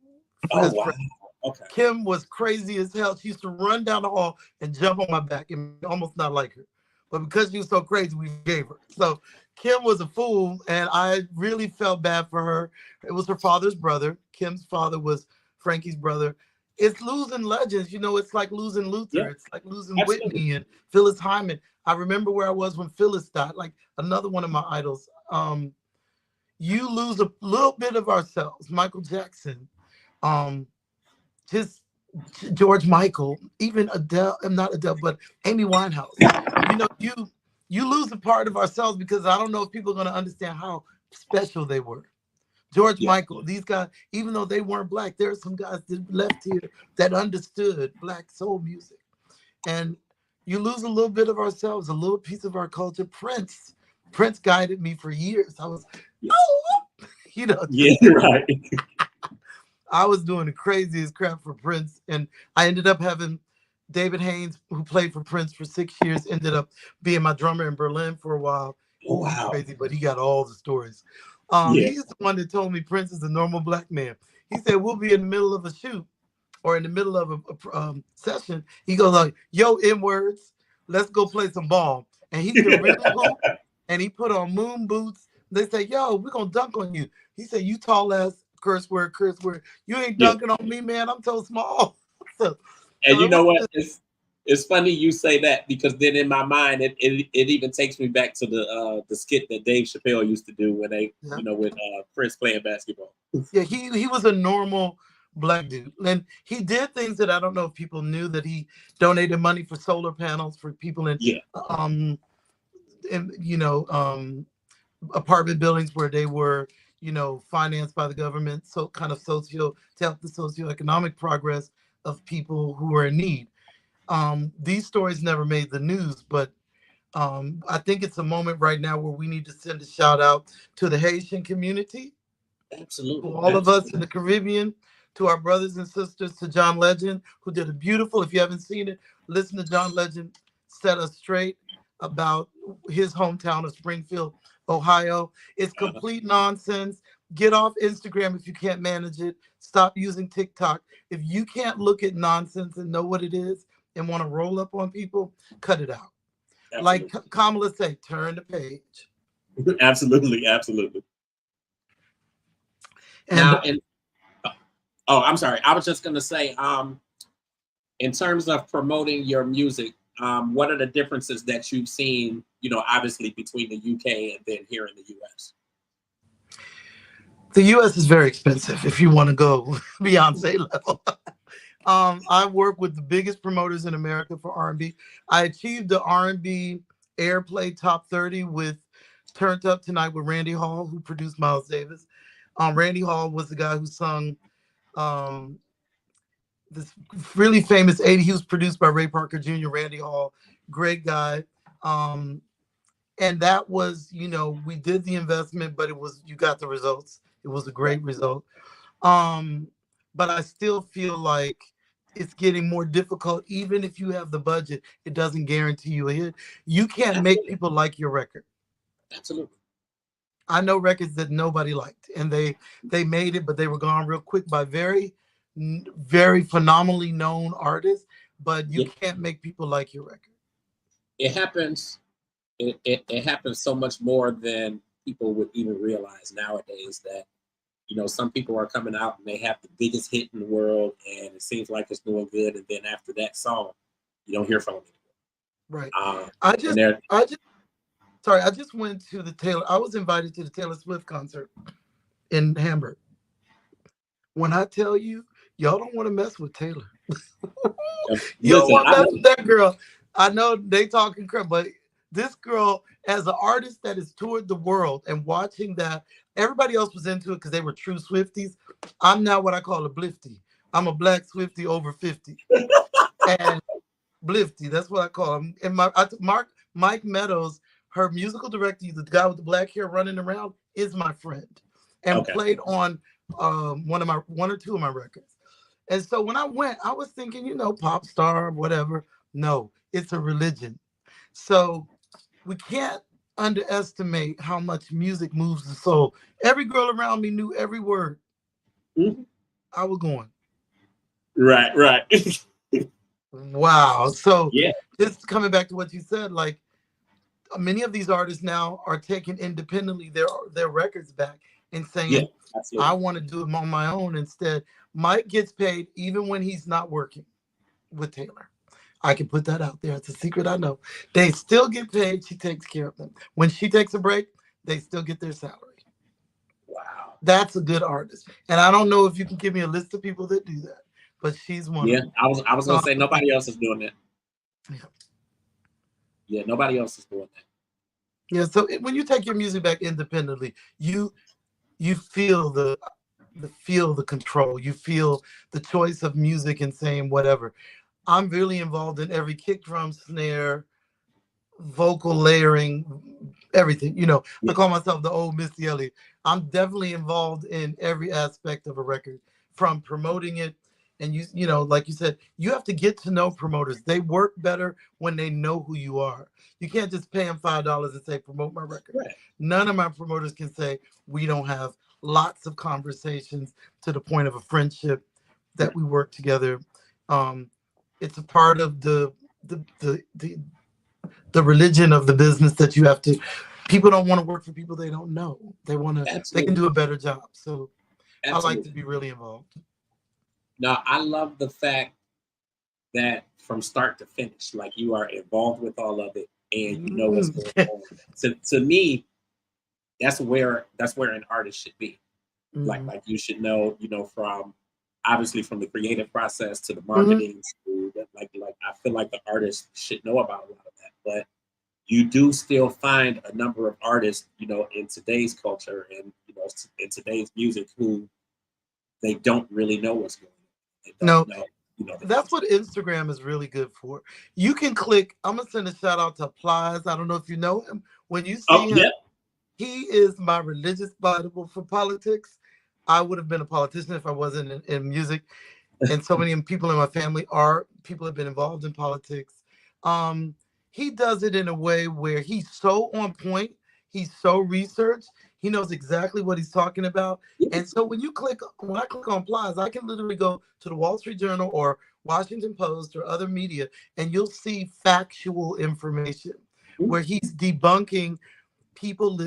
[SPEAKER 1] Oh
[SPEAKER 2] as
[SPEAKER 1] wow.
[SPEAKER 2] friends.
[SPEAKER 1] Okay.
[SPEAKER 2] Kim was crazy as hell. She used to run down the hall and jump on my back and almost not like her. But because she was so crazy, we forgave her. So Kim was a fool, and I really felt bad for her. It was her father's brother. Kim's father was Frankie's brother. It's losing legends. It's like losing
[SPEAKER 1] Yeah,
[SPEAKER 2] Luther. It's like losing
[SPEAKER 1] absolutely.
[SPEAKER 2] Whitney and Phyllis Hyman. I remember where I was when Phyllis died, like another one of my idols. You lose a little bit of ourselves. Michael Jackson, um, just George Michael, even Adele, not Adele, but Amy Winehouse. You lose a part of ourselves because I don't know if people are going to understand how special they were. George
[SPEAKER 1] Yeah.
[SPEAKER 2] Michael, these guys, even though they weren't Black, there are some guys that left here that understood Black soul music. And you lose a little bit of ourselves, a little piece of our culture. Prince guided me for years. I was,
[SPEAKER 1] Yeah.
[SPEAKER 2] oh,
[SPEAKER 1] Yeah.
[SPEAKER 2] just
[SPEAKER 1] Right.
[SPEAKER 2] I was doing the craziest crap for Prince, and I ended up having David Haynes, who played for Prince for 6 years, ended up being my drummer in Berlin for a while.
[SPEAKER 1] Oh
[SPEAKER 2] Oh, he's
[SPEAKER 1] wow.
[SPEAKER 2] crazy, but he got all the stories.
[SPEAKER 1] Yeah.
[SPEAKER 2] He's the one that told me Prince is a normal Black man. He said we'll be in the middle of a shoot or in the middle of a session. He goes like, "Yo, N words, let's go play some ball." And he could really hoop, and he put on moon boots. They say, "Yo, we're gonna dunk on you." He said, "You tall ass, curse word, curse word. You ain't
[SPEAKER 1] Yeah.
[SPEAKER 2] dunking on me, man. I'm so small." so,
[SPEAKER 1] And
[SPEAKER 2] so
[SPEAKER 1] you
[SPEAKER 2] it was
[SPEAKER 1] know what?
[SPEAKER 2] just,
[SPEAKER 1] It's funny you say that because then in my mind it even takes me back to the skit that Dave Chappelle used to do when they
[SPEAKER 2] yeah,
[SPEAKER 1] with Prince playing basketball.
[SPEAKER 2] yeah. He was a normal Black dude, and he did things that I don't know if people knew that he donated money for solar panels for people
[SPEAKER 1] Yeah.
[SPEAKER 2] um in apartment buildings where they were, financed by the government, so kind of socio to help the socioeconomic progress of people who are in need. These stories never made the news, but I think it's a moment right now where we need to send a shout out to the Haitian community, to
[SPEAKER 1] Absolutely.
[SPEAKER 2] all of us in
[SPEAKER 1] Absolutely.
[SPEAKER 2] the Caribbean, to our brothers and sisters, to John Legend, who did a beautiful, if you haven't seen it, listen to John Legend set us straight about his hometown of Springfield, Ohio. It's
[SPEAKER 1] Uh,
[SPEAKER 2] complete nonsense. Get off Instagram if you can't manage it. Stop using TikTok. If you can't look at nonsense and know what it is and want to roll up on people, cut it out. Like
[SPEAKER 1] absolutely.
[SPEAKER 2] Kamala said, turn the page.
[SPEAKER 1] Absolutely. Absolutely.
[SPEAKER 2] And
[SPEAKER 1] Now, and oh, I'm sorry. I was just gonna say, in terms of promoting your music, what are the differences that you've seen? Obviously between the UK and then here in the US.
[SPEAKER 2] the US is very expensive if you want to go Beyonce level. I work with the biggest promoters in America for R&B. I achieved the R&B airplay top 30 with Turned Up Tonight with Randy Hall, who produced Miles Davis. Randy Hall was the guy who sung um, this really famous 80. He was produced by Ray Parker Jr., Randy Hall, great guy. Um, and that was, we did the investment, but you got the results. It was a
[SPEAKER 1] Right.
[SPEAKER 2] great result. Um, but I still feel like it's getting more difficult. Even if you have the budget, it doesn't guarantee you a hit. You can't make
[SPEAKER 1] Absolutely.
[SPEAKER 2] people like your record.
[SPEAKER 1] Absolutely.
[SPEAKER 2] I know records that nobody liked, and they made it, but they were gone real quick by very phenomenally known artists. But you
[SPEAKER 1] Yeah,
[SPEAKER 2] can't make people like your record.
[SPEAKER 1] it happens. It happens so much more than people would even realize nowadays. That some people are coming out and they have the biggest hit in the world, and it seems like it's doing good, and then after that song, you don't hear from them
[SPEAKER 2] Right.
[SPEAKER 1] anymore.
[SPEAKER 2] I
[SPEAKER 1] And
[SPEAKER 2] just
[SPEAKER 1] they're
[SPEAKER 2] I just sorry, I just went to the Taylor. I was invited to the Taylor Swift concert in Hamburg. When I tell you, y'all don't want to mess with Taylor. You don't
[SPEAKER 1] listen.
[SPEAKER 2] want
[SPEAKER 1] I
[SPEAKER 2] to mess
[SPEAKER 1] know.
[SPEAKER 2] with that girl. I know they talking crap, but this girl, as an artist that has toured the world and watching that, everybody else was into it because they were true Swifties. I'm now what I call a Blifty. I'm a black Swifty over 50. And Blifty, that's what I call him. And Mike Meadows, her musical director, the guy with the black hair running around, is my friend, and
[SPEAKER 1] Okay.
[SPEAKER 2] played on one or two of my records. And so when I went, I was thinking, pop star, whatever. No, it's a religion. So we can't underestimate how much music moves the soul. Every girl around me knew every word.
[SPEAKER 1] Mhm.
[SPEAKER 2] I was going,
[SPEAKER 1] Right. Right.
[SPEAKER 2] wow. So
[SPEAKER 1] Yeah.
[SPEAKER 2] just coming back to what you said, like many of these artists now are taking independently their records back and
[SPEAKER 1] Yeah.
[SPEAKER 2] saying, I
[SPEAKER 1] Absolutely.
[SPEAKER 2] want to do them on my own instead. Mike gets paid even when he's not working with Taylor. I can put that out there. It's a secret I know. They still get paid. She takes care of them. When she takes a break, they still get their salary.
[SPEAKER 1] Wow.
[SPEAKER 2] That's a good artist. And I don't know if you can give me a list of people that do that, but she's one of
[SPEAKER 1] Yeah.
[SPEAKER 2] them.
[SPEAKER 1] I was
[SPEAKER 2] So
[SPEAKER 1] gonna say nobody else is doing that.
[SPEAKER 2] yeah.
[SPEAKER 1] Yeah. Nobody else is doing that.
[SPEAKER 2] Yeah. So when you take your music back independently, you feel the control. You feel the choice of music and saying whatever. I'm really involved in every kick drum snare, vocal layering, everything. I
[SPEAKER 1] Yeah.
[SPEAKER 2] call myself the old Missy Elliott. I'm definitely involved in every aspect of a record, from promoting it. And like you said, you have to get to know promoters. They work better when they know who you are. You can't just pay them $5 and say, promote my record.
[SPEAKER 1] Right.
[SPEAKER 2] None of my promoters can say we don't have lots of conversations to the point of a friendship that
[SPEAKER 1] Right.
[SPEAKER 2] we work together. Um, it's a part of the religion of the business that you have to. People don't want to work for people they don't know. They can
[SPEAKER 1] Absolutely.
[SPEAKER 2] do a better job. So I like to
[SPEAKER 1] Absolutely.
[SPEAKER 2] be really involved.
[SPEAKER 1] Now, I love the fact that from start to finish, like you are involved with all of it and you know what's
[SPEAKER 2] Mm.
[SPEAKER 1] going on. To me, that's where an artist should be. Like
[SPEAKER 2] Mhm.
[SPEAKER 1] like you should know, from obviously from the creative process to the
[SPEAKER 2] Mhm.
[SPEAKER 1] marketing to like I feel like the artist should know about a lot of that. But you do still find a number of artists, in today's culture and in today's music who they don't really know what's going on. They don't
[SPEAKER 2] No,
[SPEAKER 1] know, the
[SPEAKER 2] that's what
[SPEAKER 1] industry.
[SPEAKER 2] Instagram is really good for. You can click. I'm gonna send a shout out to Plies. I don't know if you know him. When you
[SPEAKER 1] Oh
[SPEAKER 2] see him,
[SPEAKER 1] yeah.
[SPEAKER 2] he is my religious Bible for politics. I would have been a politician if I wasn't in music. And so many people in my family are people have been involved in politics. Um, he does it in a way where he's so on point, he's so researched, he knows exactly what he's talking about. And so when I click on Plies, I can literally go to the Wall Street Journal or Washington Post or other media, and you'll see factual information where he's debunking people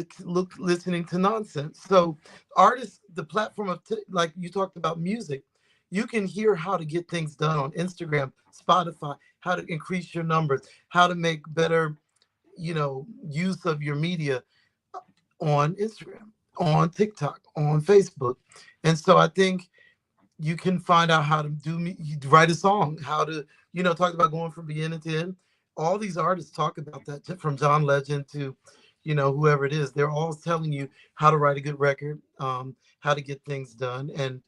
[SPEAKER 2] listening to nonsense. So artists, the platform of like you talked about music, you can hear how to get things done on Instagram, Spotify, how to increase your numbers, how to make better, use of your media on Instagram, on TikTok, on Facebook. And so I think you can find out how to write a song, how to, talk about going from beginning to end. All these artists talk about that, from John Legend to, whoever it is. They're all telling you how to write a good record, how to get things done. And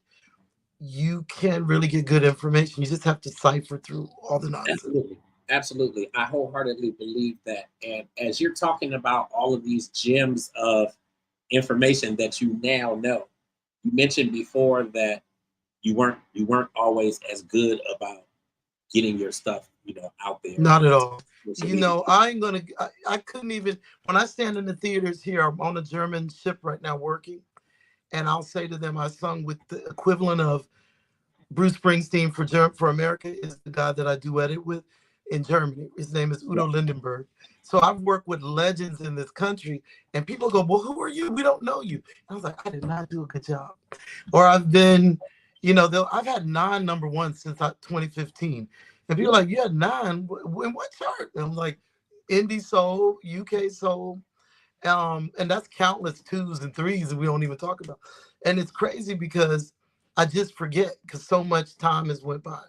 [SPEAKER 2] you can really get good information. You just have to cipher through all the nonsense.
[SPEAKER 1] Absolutely. Absolutely. I wholeheartedly believe that. And as you're talking about all of these gems of information that you now know, you mentioned before that you weren't always as good about getting your stuff out there
[SPEAKER 2] Not at
[SPEAKER 1] on
[SPEAKER 2] all.
[SPEAKER 1] social
[SPEAKER 2] You
[SPEAKER 1] media.
[SPEAKER 2] know, I ain't gonna. I couldn't even. When I stand in the theaters here, I'm on a German ship right now working, and I'll say to them, I sung with the equivalent of Bruce Springsteen for America is the guy that I duetted with in Germany. His name is
[SPEAKER 1] Yeah.
[SPEAKER 2] Udo Lindenberg. So I've worked with legends in this country, and people go, "Well, who are you? We don't know you." And I was like, "I did not do a good job." Or I've been, I've had 9 #1 since 2015, and people are like, "You had nine? In what chart?" And I'm like, "Indie soul, UK soul." And that's countless twos and threes that we don't even talk about. And it's crazy because I just forget because so much time has went by.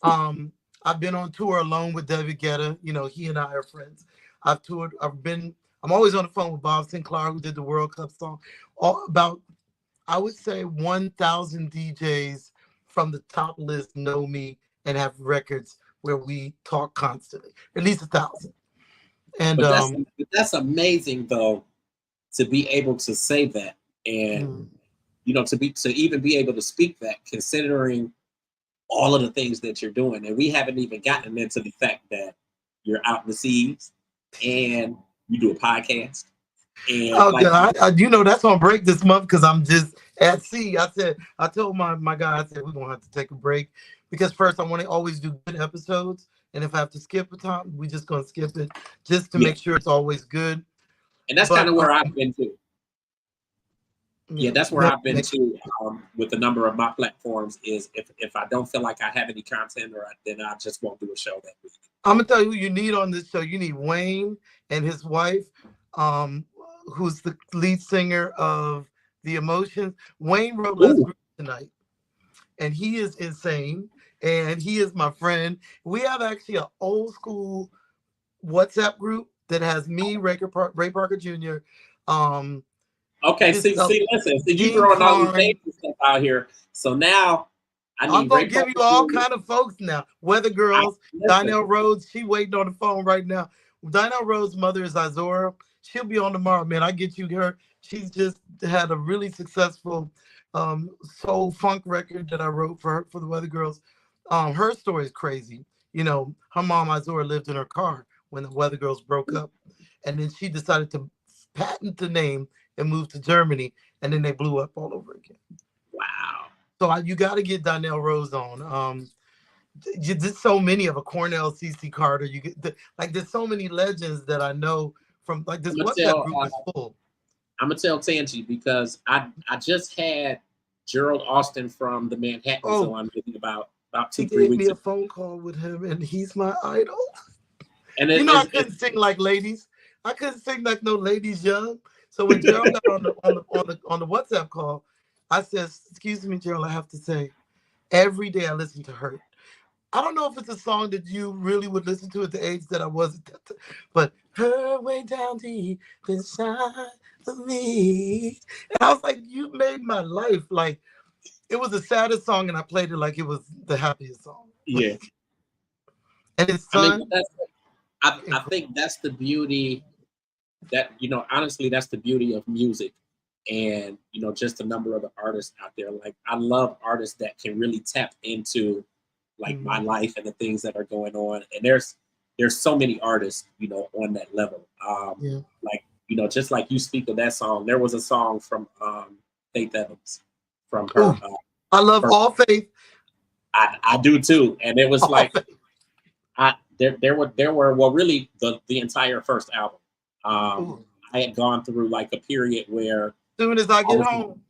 [SPEAKER 2] Um, I've been on tour alone with David Guetta. He and I are friends. I'm always on the phone with Bob Sinclair, who did the World Cup song. About, I would say 1,000 DJs from the top list know me and have records where we talk constantly, at least 1,000. And
[SPEAKER 1] But that's amazing though, to be able to say that, and
[SPEAKER 2] mm,
[SPEAKER 1] to even be able to speak that, considering all of the things that you're doing, and we haven't even gotten into the fact that you're out in the seas and you do a podcast, and
[SPEAKER 2] oh
[SPEAKER 1] like,
[SPEAKER 2] God, that's on break this month because I'm just at sea. I told my guy, I said we're gonna have to take a break because first I want to always do good episodes, and if I have to skip a time, we just gonna skip it just to
[SPEAKER 1] yeah,
[SPEAKER 2] make sure it's always good.
[SPEAKER 1] and that's kind
[SPEAKER 2] But
[SPEAKER 1] of where I've been too. Yeah,
[SPEAKER 2] yeah,
[SPEAKER 1] that's where I've been too, with a number of my platforms. Is if I don't feel like I have any content, then I just won't do a show that week.
[SPEAKER 2] I'm gonna tell you who you need on this show. You need Wayne and his wife, um, who's the lead singer of The Emotions. Wayne wrote Let's
[SPEAKER 1] Ooh,
[SPEAKER 2] Groove Tonight, and he is insane. And he is my friend. We have actually an old school WhatsApp group that has me, Ray Parker Jr., um,
[SPEAKER 1] okay.
[SPEAKER 2] this
[SPEAKER 1] Listen. See, you
[SPEAKER 2] King
[SPEAKER 1] throwing all these
[SPEAKER 2] Karn.
[SPEAKER 1] names and stuff out here. So now I
[SPEAKER 2] I'm
[SPEAKER 1] need
[SPEAKER 2] gonna
[SPEAKER 1] Ray
[SPEAKER 2] give
[SPEAKER 1] Parker
[SPEAKER 2] you all
[SPEAKER 1] Jr.
[SPEAKER 2] kind of folks now. Weather
[SPEAKER 1] I
[SPEAKER 2] Girls,
[SPEAKER 1] listen.
[SPEAKER 2] Donnell Rhodes, she waiting on the phone right now. Donnell Rhodes' mother is Izora. She'll be on tomorrow, man. I get you her. She's just had a really successful soul funk record that I wrote for her for the Weather Girls. Her story is crazy. Her mom Izora lived in her car when the Weather Girls broke up, and then she decided to patent the name and move to Germany, and then they blew up all over again.
[SPEAKER 1] Wow.
[SPEAKER 2] So you got to get Donnell Rose on. There's so many of a Cornell, CC Carter. You get like there's so many legends that I know from like this
[SPEAKER 1] I'm gonna
[SPEAKER 2] WhatsApp
[SPEAKER 1] tell.
[SPEAKER 2] group is full.
[SPEAKER 1] I'm gonna tell Tangi because I just had Gerald Austin from the Manhattans
[SPEAKER 2] Oh,
[SPEAKER 1] on maybe about
[SPEAKER 2] he
[SPEAKER 1] 2 3
[SPEAKER 2] gave me
[SPEAKER 1] weeks
[SPEAKER 2] a
[SPEAKER 1] ago,
[SPEAKER 2] phone call with him, and he's my idol.
[SPEAKER 1] and
[SPEAKER 2] I couldn't sing like ladies. I couldn't sing like no ladies young. So when Gerald got on the WhatsApp call, I said, "Excuse me, Gerald, I have to say, every day I listen to Hurt. I don't know if it's a song that you really would listen to at the age that I was, but her way down deep inside of me." And I was like, "You made my life." Like it was the saddest song, and I played it like it was the happiest song.
[SPEAKER 1] yeah.
[SPEAKER 2] And his
[SPEAKER 1] I mean,
[SPEAKER 2] son,
[SPEAKER 1] I think that's the beauty, that honestly, that's the beauty of music, and just a number of the artists out there. Like, I love artists that can really tap into like my life and the things that are going on, and there's so many artists on that level.
[SPEAKER 2] yeah.
[SPEAKER 1] Like, just like you speak of that song, there was a song from Faith Evans, from her
[SPEAKER 2] Ooh, I love
[SPEAKER 1] first.
[SPEAKER 2] All Faith.
[SPEAKER 1] I do too, and it was
[SPEAKER 2] All
[SPEAKER 1] like,
[SPEAKER 2] Faith.
[SPEAKER 1] there were well, really the entire first album.
[SPEAKER 2] Ooh.
[SPEAKER 1] I had gone through like a period where
[SPEAKER 2] Soon as I
[SPEAKER 1] I
[SPEAKER 2] get
[SPEAKER 1] was,
[SPEAKER 2] home,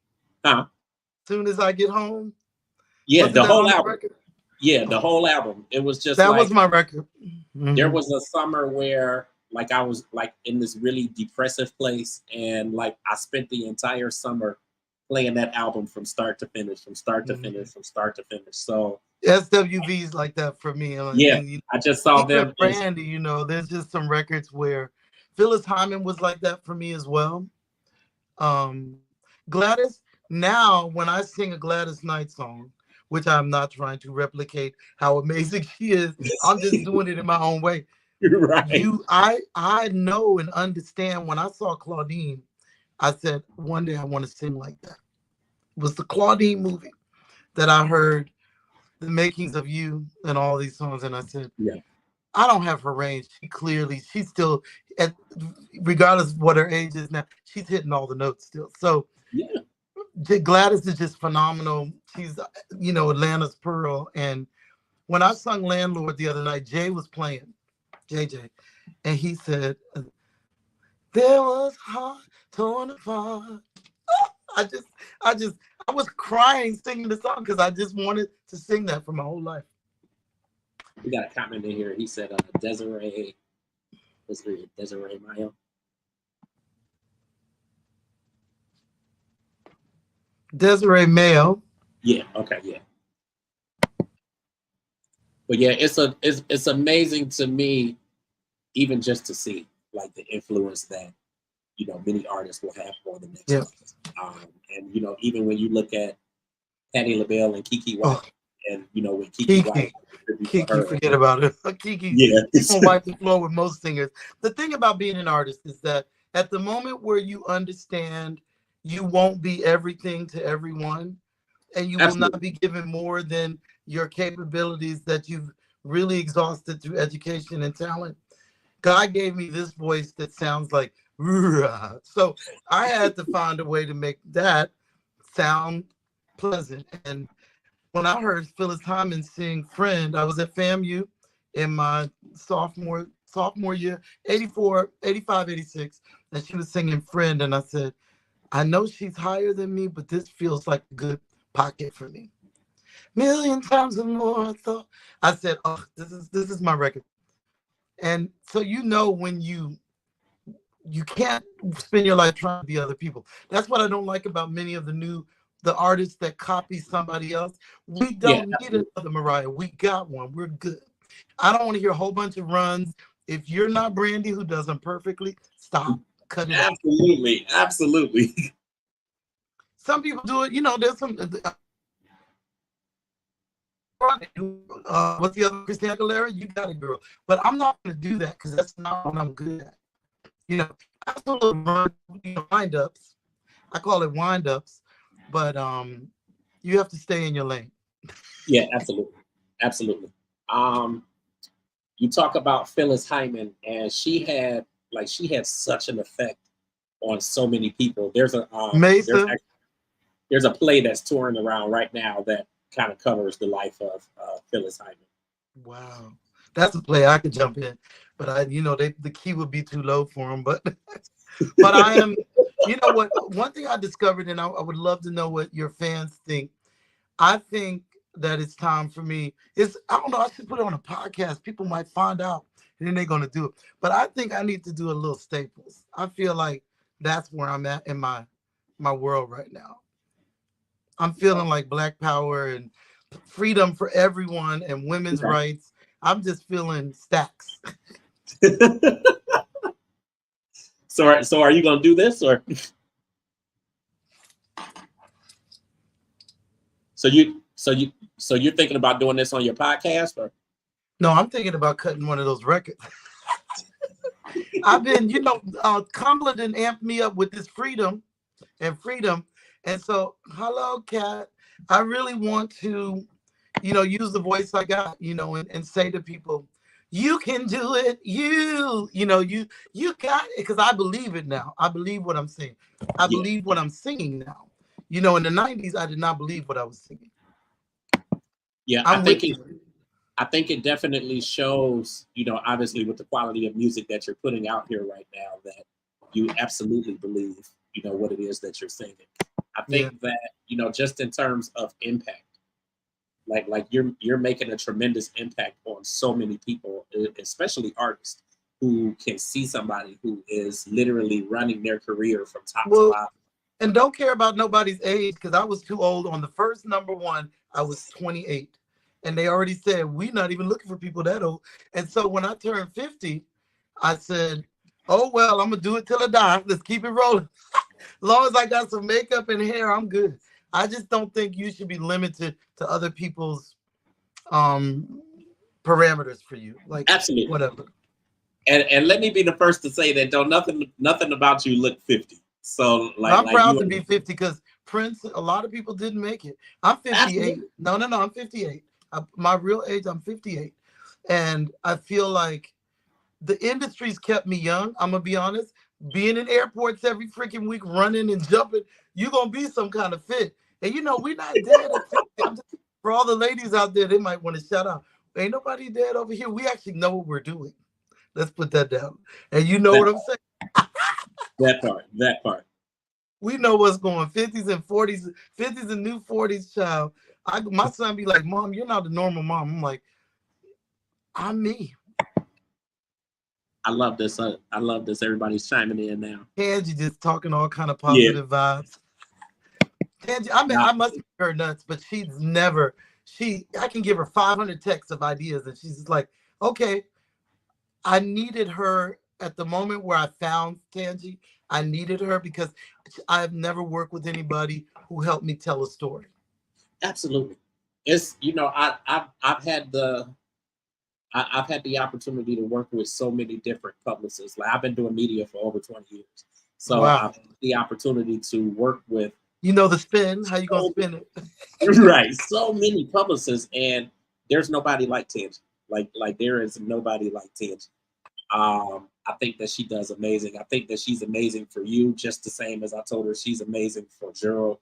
[SPEAKER 1] huh?
[SPEAKER 2] soon as I get home.
[SPEAKER 1] Yeah,
[SPEAKER 2] Wasn't
[SPEAKER 1] the
[SPEAKER 2] that
[SPEAKER 1] whole
[SPEAKER 2] on the
[SPEAKER 1] album.
[SPEAKER 2] record?
[SPEAKER 1] Yeah, the
[SPEAKER 2] Oh,
[SPEAKER 1] whole album. It was just
[SPEAKER 2] that was
[SPEAKER 1] like,
[SPEAKER 2] my record.
[SPEAKER 1] there
[SPEAKER 2] Mhm.
[SPEAKER 1] was a summer where like I was like in this really depressive place, and like I spent the entire summer playing that album from start to finish, from start to
[SPEAKER 2] Mhm.
[SPEAKER 1] finish, from start to finish. So
[SPEAKER 2] SWV's like that for me.
[SPEAKER 1] yeah,
[SPEAKER 2] And
[SPEAKER 1] I just saw
[SPEAKER 2] even
[SPEAKER 1] them as
[SPEAKER 2] Brandy, there's just some records where Phyllis Hyman was like that for me as well. Um, Gladys, now when I sing a Gladys Knight song, which I'm not trying to replicate how amazing she is, I'm just doing it in my own way.
[SPEAKER 1] right.
[SPEAKER 2] I know and understand when I saw Claudine, I said, one day I want to sing like that. It was the Claudine movie that I heard. The Makings of You and all these songs, and I said,
[SPEAKER 1] Yeah.
[SPEAKER 2] I don't have her range. She's still, at, regardless of what her age is now, she's hitting all the notes still. So
[SPEAKER 1] Yeah.
[SPEAKER 2] Gladys is just phenomenal. She's, Atlanta's Pearl. And when I sung Landlord the other night, Jay was playing, JJ, and he said, there was heart torn apart. I just, I was crying singing the song because I just wanted to sing that for my whole life.
[SPEAKER 1] We got a comment in here. He said, Desiree, what's her name? Desiree Mayo.
[SPEAKER 2] Desiree Mayo.
[SPEAKER 1] Yeah. Okay. Yeah. But yeah, it's amazing to me, even just to see like the influence that many artists will have on the next
[SPEAKER 2] Yeah.
[SPEAKER 1] artist. And even when you look at Patti LaBelle and Kiki White,
[SPEAKER 2] Oh,
[SPEAKER 1] and when Kiki White,
[SPEAKER 2] Kiki, forget about it. Kiki,
[SPEAKER 1] yeah,
[SPEAKER 2] she's gonna wipe the floor with most singers. The thing about being an artist is that at the moment where you understand you won't be everything to everyone, and you will
[SPEAKER 1] absolutely.
[SPEAKER 2] not be given more than your capabilities that you've really exhausted through education and talent. God gave me this voice that sounds like, "Rah." So I had to find a way to make that sound pleasant. And when I heard Phyllis Hyman sing Friend, I was at FAMU in my sophomore year, 84, 85, 86, and she was singing Friend. And I said, I know she's higher than me, but this feels like a good pocket for me. Million times and more I thought. I said, oh, this is my record. And so when you can't spend your life trying to be other people. That's what I don't like about many of the artists that copy somebody else. We don't need another Mariah. We got one. We're good. I don't want to hear a whole bunch of runs. If you're not Brandy, who does them perfectly, stop. Cut it out.
[SPEAKER 1] Absolutely.
[SPEAKER 2] Some people do it. There's some. What's the other Christina Aguilera? You got it, girl. But I'm not going to do that because that's not what I'm good at. I still run, wind ups. I call it wind ups, but you have to stay in your lane.
[SPEAKER 1] Yeah, absolutely. You talk about Phyllis Hyman, and she had such an effect on so many people. There's a
[SPEAKER 2] Mesa.
[SPEAKER 1] there's a play that's touring around right now that kind of covers the life of Phyllis Hyman.
[SPEAKER 2] Wow, that's a play I could jump in, but the key would be too low for them. But but I am, what? One thing I discovered, and I would love to know what your fans think. I think that it's time for me. I don't know. I should put it on a podcast. People might find out, and then they're gonna do it. But I think I need to do a little Staples. I feel like that's where I'm at in my world right now. I'm feeling like Black Power and freedom for everyone and women's rights. I'm just feeling stacks.
[SPEAKER 1] So are you gonna do this or? So you're thinking about doing this on your podcast or?
[SPEAKER 2] No, I'm thinking about cutting one of those records. I've been, Kamala didn't amp me up with this freedom. And so, hello, Kat. I really want to, use the voice I got, and say to people, you can do it. You got it. Because I believe it now. I believe what I'm saying. I believe what I'm singing now. In the 90s, I did not believe what I was singing.
[SPEAKER 1] Yeah, I think it definitely shows, obviously with the quality of music that you're putting out here right now, that you absolutely believe, what it is that you're singing. I think that, just in terms of impact, like you're making a tremendous impact on so many people, especially artists who can see somebody who is literally running their career from top to bottom.
[SPEAKER 2] And don't care about nobody's age, because I was too old. On the first number one, I was 28. And they already said, we're not even looking for people that old. And so when I turned 50, I said, oh, well, I'm going to do it till I die. Let's keep it rolling. As long as I got some makeup and hair, I'm good. I just don't think you should be limited to other people's parameters for you. Like,
[SPEAKER 1] absolutely.
[SPEAKER 2] Whatever.
[SPEAKER 1] And let me be the first to say that nothing about you look 50. So
[SPEAKER 2] I'm proud to be 50 because Prince, a lot of people didn't make it. I'm 58. Absolutely. No, I'm 58. My real age, I'm 58, and I feel like the industry's kept me young. I'm gonna be honest. Being in airports every freaking week, running and jumping, you're gonna be some kind of fit. And we're not dead at 50. For all the ladies out there, they might want to shout out. Ain't nobody dead over here. We actually know what we're doing. Let's put that down. And you know
[SPEAKER 1] That
[SPEAKER 2] what I'm saying?
[SPEAKER 1] that part.
[SPEAKER 2] We know what's going 50s and 40s, 50s and new 40s, child. My son be like, Mom, you're not a normal mom. I'm like, I'm me.
[SPEAKER 1] I love this. I love this. Everybody's chiming in now.
[SPEAKER 2] Angie just talking all kind of
[SPEAKER 1] Yeah.
[SPEAKER 2] positive vibes. Angie, I mean,
[SPEAKER 1] Now,
[SPEAKER 2] I must be her nuts, but she's never, I can give her 500 texts of ideas, and she's just like, okay, I needed her at the moment where I found Tangi. I needed her because I've never worked with anybody who helped me tell a story.
[SPEAKER 1] absolutely. It's I've had the opportunity to work with so many different publicists. Like I've been doing media for over 20 years, so
[SPEAKER 2] Wow.
[SPEAKER 1] I've had the opportunity to work with
[SPEAKER 2] You know the spin. How you gonna
[SPEAKER 1] so
[SPEAKER 2] spin it?
[SPEAKER 1] right so many publicists, and there's nobody like Tangi. Like there is nobody like Tangi. I think that she does amazing. I think that she's amazing for you, just the same as I told her she's amazing for Gerald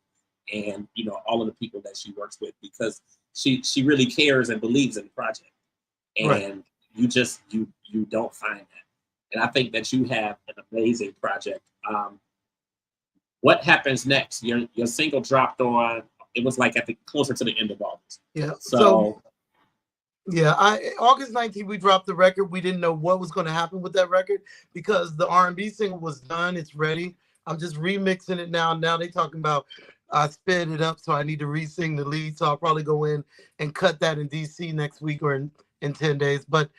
[SPEAKER 1] and all of the people that she works with, because she really cares and believes in the project,
[SPEAKER 2] Right.
[SPEAKER 1] and you don't find that. And I think that you have an amazing project. What happens next? Your single dropped on. It was like at the closer to the end of August.
[SPEAKER 2] Yeah. So
[SPEAKER 1] So
[SPEAKER 2] yeah, August 19th we dropped the record. We didn't know what was going to happen with that record because the R&B single was done. It's ready. I'm just remixing it now. Now they talking about I sped it up, so I need to re-sing the lead. So I'll probably go in and cut that in DC next week or in 10 days. But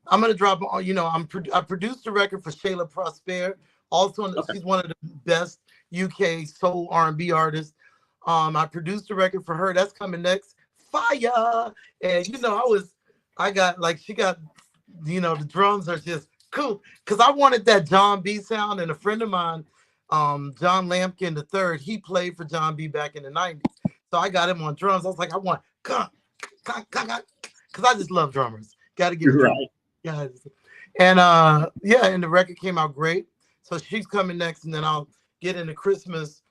[SPEAKER 2] I'm gonna drop. I produced a record for Shayla Prosper. Also,
[SPEAKER 1] okay,
[SPEAKER 2] she's one of the best UK soul R&B artists. I produced a record for her. That's coming next. Fire. And I got like she got, the drums are just cool because I wanted that John B sound. And a friend of mine, John Lampkin the third, he played for John B back in the '90s. So I got him on drums. I was like, I want, because I just love drummers. Got to give
[SPEAKER 1] you're
[SPEAKER 2] drummers.
[SPEAKER 1] right.
[SPEAKER 2] Yeah. And yeah, and the record came out great. So she's coming next, and then I'll get into Christmas.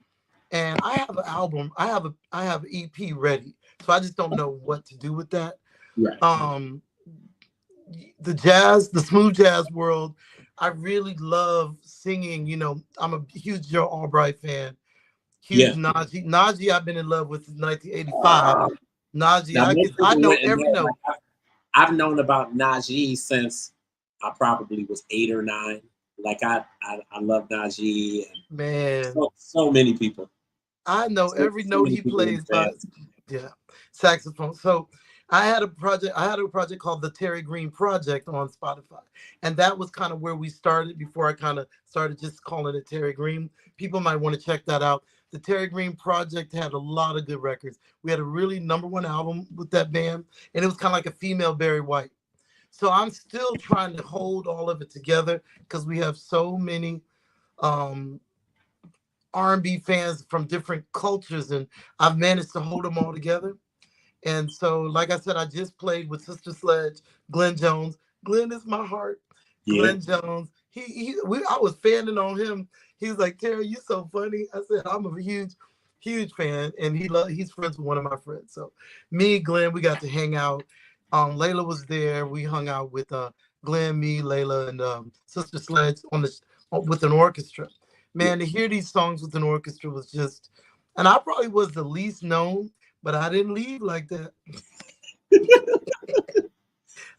[SPEAKER 2] And I have an album. I have EP ready. So I just don't know what to do with that.
[SPEAKER 1] Right.
[SPEAKER 2] Um the smooth jazz world, I really love singing. I'm a huge Joe Albright fan. Huge
[SPEAKER 1] Yeah.
[SPEAKER 2] Najee I've been in love with since 1985. Najee,
[SPEAKER 1] Now most
[SPEAKER 2] I
[SPEAKER 1] people
[SPEAKER 2] know
[SPEAKER 1] wouldn't
[SPEAKER 2] every
[SPEAKER 1] know.
[SPEAKER 2] note.
[SPEAKER 1] Like I've known about Najee since I probably was 8 or 9. Like I love Najee and
[SPEAKER 2] Man,
[SPEAKER 1] so many people.
[SPEAKER 2] I know every
[SPEAKER 1] So
[SPEAKER 2] note
[SPEAKER 1] many
[SPEAKER 2] he
[SPEAKER 1] people in
[SPEAKER 2] plays by,
[SPEAKER 1] jazz.
[SPEAKER 2] yeah, saxophone. So I had a project called the Terri Green Project on Spotify. And that was kind of where we started before I kind of started just calling it Terri Green. People might want to check that out. The Terri Green Project had a lot of good records. We had a really number one album with that band, and it was kind of like a female Barry White. So I'm still trying to hold all of it together because we have so many um R&B fans from different cultures, and I've managed to hold them all together. And so, like I said, I just played with Sister Sledge, Glenn Jones. Glenn is my heart.
[SPEAKER 1] Yeah.
[SPEAKER 2] Glenn Jones. I was fanning on him. He was like, Terry, you so funny. I said, I'm a huge, huge fan, and he's friends with one of my friends. So me, Glenn, we got to hang out. Layla was there. We hung out with Glenn, me, Layla, and Sister Sledge with an orchestra.
[SPEAKER 1] Yeah.
[SPEAKER 2] Man, to hear these songs with an orchestra was just, and I probably was the least known, but I didn't leave like that.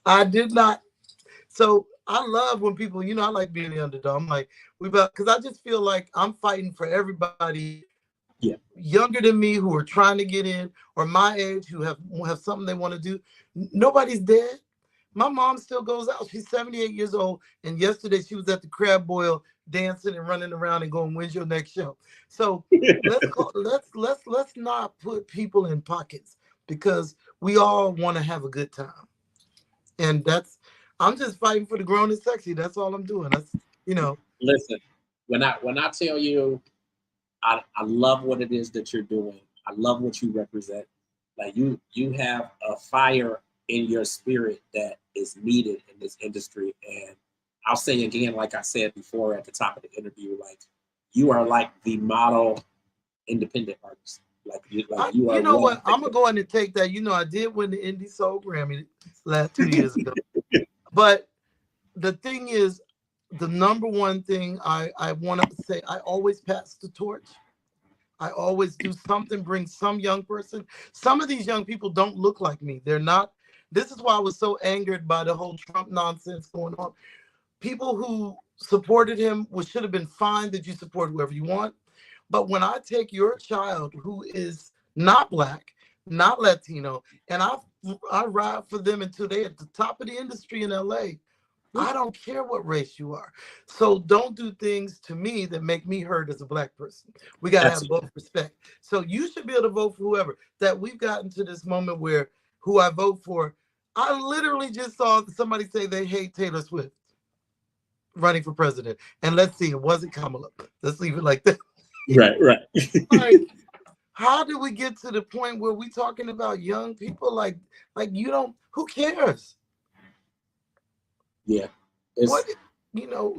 [SPEAKER 2] I did not. So I love when people, I like being the underdog. I'm like, because I just feel like I'm fighting for everybody
[SPEAKER 1] Yeah.
[SPEAKER 2] younger than me who are trying to get in, or my age who have something they want to do. Nobody's dead. My mom still goes out. She's 78 years old, and yesterday she was at the Crab Boil dancing and running around and going, "When's your next show?" So let's not put people in pockets because we all want to have a good time, and I'm just fighting for the grown and sexy. That's all I'm doing. That's you know
[SPEAKER 1] Listen, when I tell you I love what it is that you're doing. I love what you represent. Like you have a fire in your spirit that is needed in this industry. And I'll say again, like I said before at the top of the interview, like you are like the model independent artist. Like you are
[SPEAKER 2] You know
[SPEAKER 1] one.
[SPEAKER 2] what? I'm gonna go ahead and take that. You know, I did win the Indie Soul Grammy last 2 years ago. But the thing is, the number one thing I want to say, I always pass the torch. I always do something, bring some young person. Some of these young people don't look like me. They're not. This is why I was so angered by the whole Trump nonsense going on. People who supported him should have been fine that you support whoever you want. But when I take your child who is not black, not Latino, and I ride for them until they're at the top of the industry in LA, I don't care what race you are. So don't do things to me that make me hurt as a black person. We got to have
[SPEAKER 1] Absolutely.
[SPEAKER 2] both respect. So you should be able to vote for whoever. That we've gotten to this moment where who I vote for, I literally just saw somebody say they hate Taylor Swift running for president. And let's see, it wasn't Kamala. Let's leave it like that.
[SPEAKER 1] Right, right.
[SPEAKER 2] Like, how did we get to the point where we talking about young people like you don't who cares?
[SPEAKER 1] Yeah.
[SPEAKER 2] What
[SPEAKER 1] It's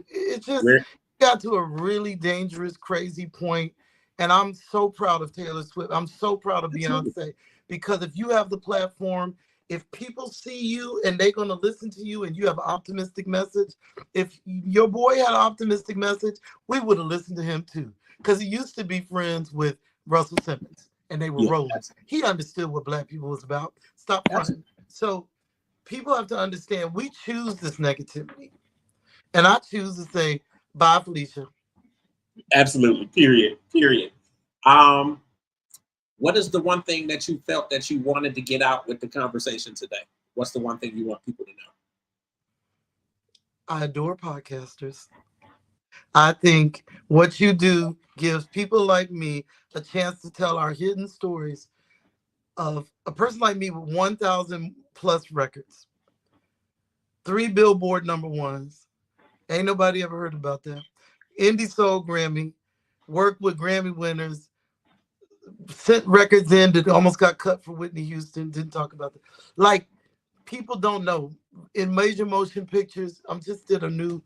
[SPEAKER 2] it just
[SPEAKER 1] we're
[SPEAKER 2] got to a really dangerous, crazy point. And I'm so proud of Taylor Swift. I'm so proud of
[SPEAKER 1] absolutely.
[SPEAKER 2] Beyonce because if you have the platform, if people see you and they're gonna listen to you and you have an optimistic message, if your boy had an optimistic message, we would have listened to him too. Because he used to be friends with Russell Simmons and they were
[SPEAKER 1] Yeah,
[SPEAKER 2] rolling.
[SPEAKER 1] absolutely.
[SPEAKER 2] He understood what black people was about. Stop fronting.
[SPEAKER 1] Absolutely.
[SPEAKER 2] So people have to understand we choose this negativity. And I choose to say, bye, Felicia.
[SPEAKER 1] Absolutely. Period. Period. Um, what is the one thing that you felt that you wanted to get out with the conversation today? What's the one thing you want people to know?
[SPEAKER 2] I adore podcasters. I think what you do gives people like me a chance to tell our hidden stories of a person like me with 1,000 plus records, 3 Billboard number ones. Ain't nobody ever heard about that. Indie Soul Grammy, worked with Grammy winners, sent records in that almost got cut for Whitney Houston. Didn't talk about that. Like, people don't know in major motion pictures. I'm just did a new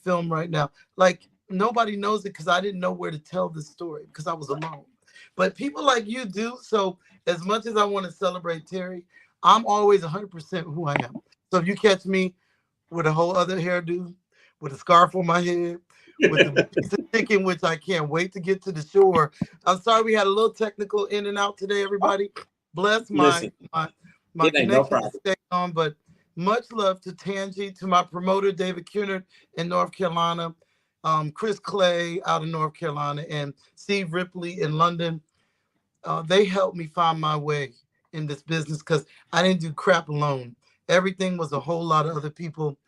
[SPEAKER 2] film right now. Like, nobody knows it because I didn't know where to tell this story because I was alone. But people like you do. So as much as I want to celebrate Terry, I'm always 100% who I am. So if you catch me with a whole other hairdo, with a scarf on my head, with the piece of chicken, which I can't wait to get to the shore. I'm sorry we had a little technical in and out today, everybody. Bless
[SPEAKER 1] Listen,
[SPEAKER 2] my
[SPEAKER 1] it ain't no
[SPEAKER 2] connection to
[SPEAKER 1] problem.
[SPEAKER 2] stay on, but much love to Tangi, to my promoter David Kuhnert in North Carolina, Chris Clay out of North Carolina, and Steve Ripley in London. They helped me find my way in this business because I didn't do crap alone. Everything was a whole lot of other people.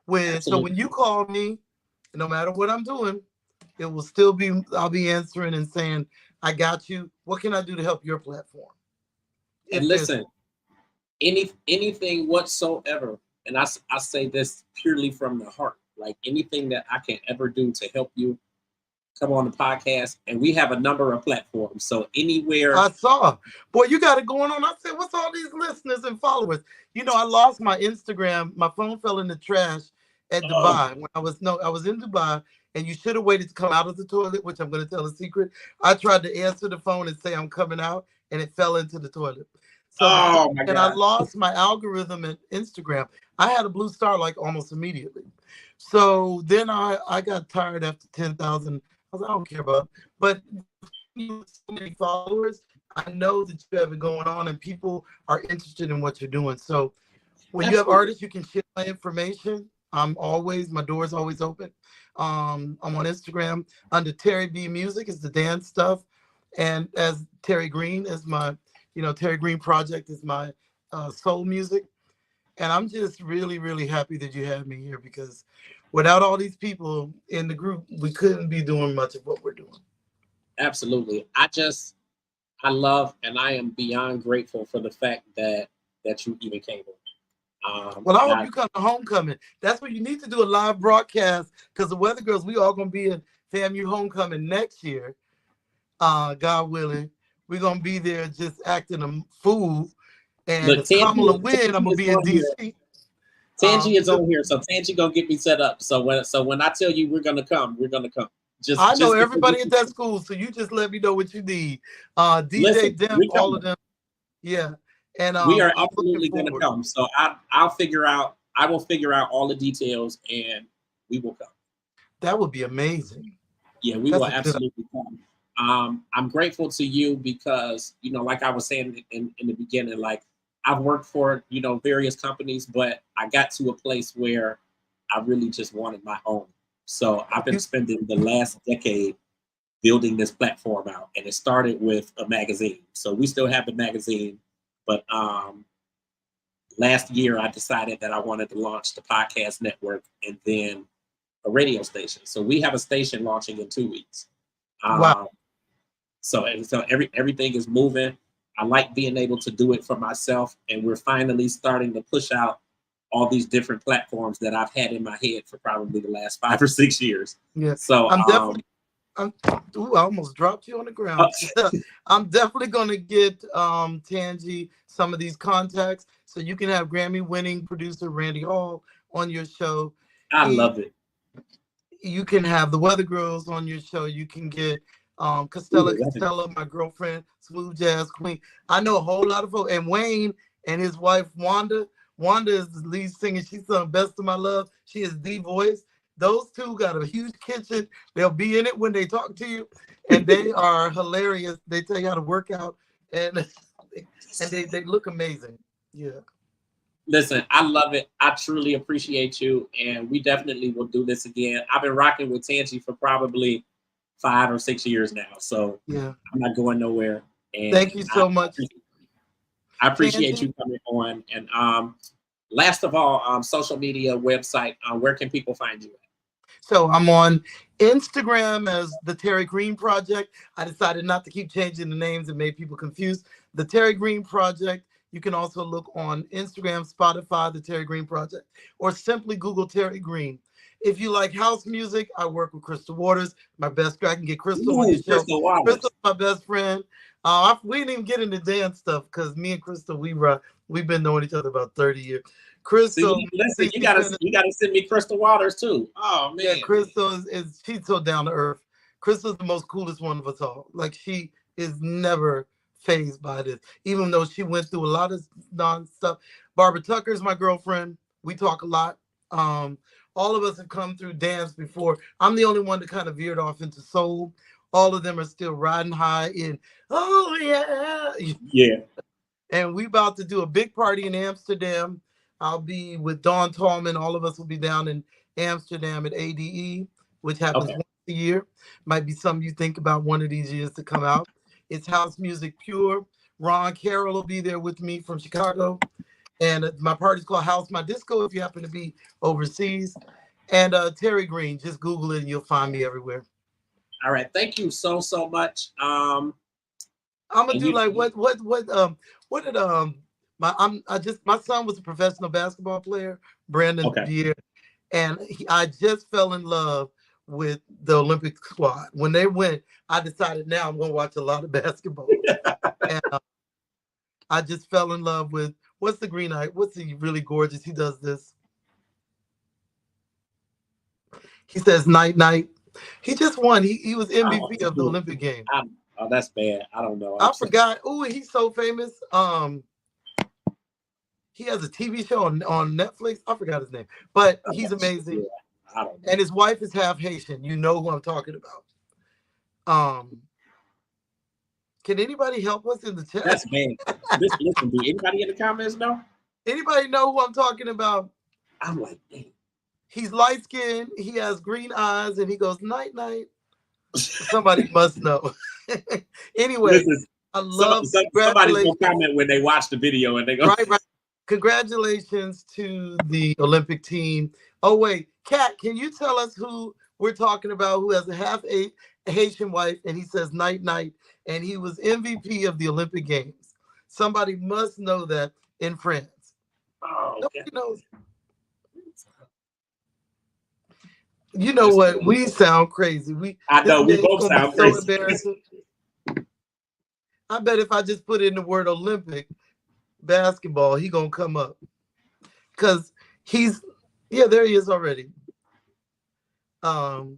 [SPEAKER 2] So when
[SPEAKER 1] Absolutely.
[SPEAKER 2] you call me, no matter what I'm doing, it will still be I'll be answering and saying, I got you. What can I do to help your platform?
[SPEAKER 1] And
[SPEAKER 2] If there's
[SPEAKER 1] listen, anything whatsoever, and I say this purely from the heart. Like anything that I can ever do to help you, come on the podcast, and we have a number of platforms. So anywhere,
[SPEAKER 2] I saw, boy, you got it going on. I said, what's all these listeners and followers? I lost my Instagram. My phone fell in the trash at
[SPEAKER 1] oh,
[SPEAKER 2] Dubai. I was in Dubai, and you should have waited to come out of the toilet, which I'm going to tell a secret. I tried to answer the phone and say I'm coming out, and it fell into the toilet. So
[SPEAKER 1] oh my
[SPEAKER 2] and I
[SPEAKER 1] God.
[SPEAKER 2] lost my algorithm at Instagram. I had a blue star like almost immediately. So then I got tired after 10,000. I was like, I don't care about it. But you with so many followers, I know that you have it going on and people are interested in what you're doing. So when you have
[SPEAKER 1] Absolutely.
[SPEAKER 2] artists, you can share my information. My door is always open. I'm on Instagram under Terry B Music is the dance stuff. And as Terri Green is Terri Green Project is my soul music. And I'm just really, really happy that you had me here because without all these people in the group, we couldn't be doing much of what we're doing.
[SPEAKER 1] Absolutely. I love and I am beyond grateful for the fact that you even came on.
[SPEAKER 2] Well, I
[SPEAKER 1] And
[SPEAKER 2] hope
[SPEAKER 1] I
[SPEAKER 2] you come to homecoming. That's what you need to do, a live broadcast because the Weather Girls, we all gonna be in FAMU homecoming next year, God willing. we're gonna be there just acting a fool. And
[SPEAKER 1] Look,
[SPEAKER 2] if Kamala win, I'm
[SPEAKER 1] Tangi
[SPEAKER 2] gonna
[SPEAKER 1] is
[SPEAKER 2] be in
[SPEAKER 1] on here.
[SPEAKER 2] DC.
[SPEAKER 1] Tangi is on here, so Tangi gonna get me set up. So when I tell you we're gonna come, we're gonna come.
[SPEAKER 2] I know
[SPEAKER 1] Just
[SPEAKER 2] everybody at that school, so you just let me know what you need. DJ
[SPEAKER 1] listen,
[SPEAKER 2] Demp,
[SPEAKER 1] we
[SPEAKER 2] all of
[SPEAKER 1] coming.
[SPEAKER 2] them. Yeah. And
[SPEAKER 1] We are
[SPEAKER 2] I'm looking
[SPEAKER 1] absolutely gonna
[SPEAKER 2] forward.
[SPEAKER 1] come. So I'll figure out. I will figure out all the details, and we will come.
[SPEAKER 2] That would be amazing.
[SPEAKER 1] Yeah, we will
[SPEAKER 2] That's a good.
[SPEAKER 1] absolutely come. I'm grateful to you because like I was saying in the beginning, like I've worked for various companies, but I got to a place where I really just wanted my own. So I've been
[SPEAKER 2] You,
[SPEAKER 1] spending the last decade building this platform out, and it started with a magazine. So we still have the magazine, but last year I decided that I wanted to launch the podcast network and then a radio station. So we have a station launching in 2 weeks.
[SPEAKER 2] wow.
[SPEAKER 1] Um, so everything is moving. I like being able to do it for myself, and we're finally starting to push out all these different platforms that I've had in my head for probably the last 5 or 6 years.
[SPEAKER 2] Yeah.
[SPEAKER 1] So
[SPEAKER 2] I'm definitely I'm, ooh, I almost dropped you on the ground. I'm definitely going to get Tangi some of these contacts so you can have Grammy winning producer Randy Hall on your show.
[SPEAKER 1] I
[SPEAKER 2] He,
[SPEAKER 1] love it.
[SPEAKER 2] you can have the Weather Girls on your show. You can get
[SPEAKER 1] Ooh,
[SPEAKER 2] Costella Costella, my girlfriend, smooth jazz queen. I know a whole lot of folks. And Wayne and his wife Wanda. Wanda is the lead singer. She sung "Best of My Love." She is the voice. Those two got a huge kitchen. They'll be in it when they talk to you, and they are hilarious. They tell you how to work out, and they look amazing. Yeah.
[SPEAKER 1] Listen, I love it. I truly appreciate you, and we definitely will do this again. I've been rocking with Tangi for probably 5 or 6 years now, so
[SPEAKER 2] Yeah.
[SPEAKER 1] I'm not going nowhere. And
[SPEAKER 2] Thank you so much,
[SPEAKER 1] I appreciate
[SPEAKER 2] Tangi.
[SPEAKER 1] you coming on. And last of all, social media, website, where can people find you at?
[SPEAKER 2] So I'm on Instagram as the Terri Green Project. I decided not to keep changing the names and made people confused. The Terri Green Project. You can also look on Instagram, Spotify, the Terri Green Project, or simply Google Terri Green. If you like house music, I work with Crystal Waters, my best friend. I can get Crystal on your
[SPEAKER 1] Ooh,
[SPEAKER 2] show.
[SPEAKER 1] Crystal
[SPEAKER 2] Crystal's
[SPEAKER 1] Waters.
[SPEAKER 2] my best friend. We didn't even get into dance stuff because me and Crystal, we've been knowing each other about 30 years. Crystal,
[SPEAKER 1] See, listen, you
[SPEAKER 2] 60
[SPEAKER 1] gotta
[SPEAKER 2] Minutes.
[SPEAKER 1] you gotta send me Crystal Waters too. Oh
[SPEAKER 2] Yeah,
[SPEAKER 1] man.
[SPEAKER 2] Crystal is she's so down to earth. Crystal's the most coolest one of us all. Like she is never phased by this, even though she went through a lot of non stuff. Barbara Tucker's my girlfriend. We talk a lot. Um, all of us have come through dance before. I'm the only one that kind of veered off into soul. All of them are still riding high in oh yeah.
[SPEAKER 1] Yeah.
[SPEAKER 2] And we about to do a big party in Amsterdam. I'll be with Dawn Tallman. All of us will be down in Amsterdam at ADE, which happens
[SPEAKER 1] Okay.
[SPEAKER 2] once a year. Might be something you think about one of these years to come out. It's house music pure. Ron Carroll will be there with me from Chicago. And my party's called House My Disco if you happen to be overseas. And Terri Green, just Google it and you'll find me everywhere.
[SPEAKER 1] All right. Thank you so much.
[SPEAKER 2] I'm gonna
[SPEAKER 1] And
[SPEAKER 2] do like what did my son was a professional basketball player, Brandon
[SPEAKER 1] okay.
[SPEAKER 2] Deere, and I just fell in love with the Olympic squad. When they went, I decided now I'm gonna watch a lot of basketball, and I just fell in love with what's the green eye? What's the really gorgeous? He does this. He says night night. He just won. He was
[SPEAKER 1] Oh,
[SPEAKER 2] MVP of the Olympic Games.
[SPEAKER 1] oh, that's bad. I don't know.
[SPEAKER 2] I forgot. Oh, he's so famous. He has a TV show on Netflix. I forgot his name, but he's
[SPEAKER 1] Yeah,
[SPEAKER 2] amazing.
[SPEAKER 1] I don't know.
[SPEAKER 2] And his wife is half Haitian. You know who I'm talking about. Can anybody help us in the chat?
[SPEAKER 1] That's bad. Listen, do anybody in the comments know?
[SPEAKER 2] Anybody know who I'm talking about?
[SPEAKER 1] I'm like, damn.
[SPEAKER 2] He's light skinned. He has green eyes, and he goes night night. Somebody must know. Anyway,
[SPEAKER 1] Listen,
[SPEAKER 2] I love
[SPEAKER 1] somebody's gonna
[SPEAKER 2] congratulations.
[SPEAKER 1] comment when they watch the video and they go,
[SPEAKER 2] Right. Congratulations to the Olympic team. Oh wait, Kat, can you tell us who we're talking about? Who has a half a Haitian wife, and he says night night, and he was MVP of the Olympic Games. Somebody must know that in France.
[SPEAKER 1] oh, okay.
[SPEAKER 2] Nobody knows. You know what? We sound crazy.
[SPEAKER 1] I know we
[SPEAKER 2] This
[SPEAKER 1] both
[SPEAKER 2] gonna be
[SPEAKER 1] sound
[SPEAKER 2] so
[SPEAKER 1] crazy.
[SPEAKER 2] embarrassing. I bet if I just put in the word Olympic basketball, he gonna come up because he's yeah, there he is already. Um,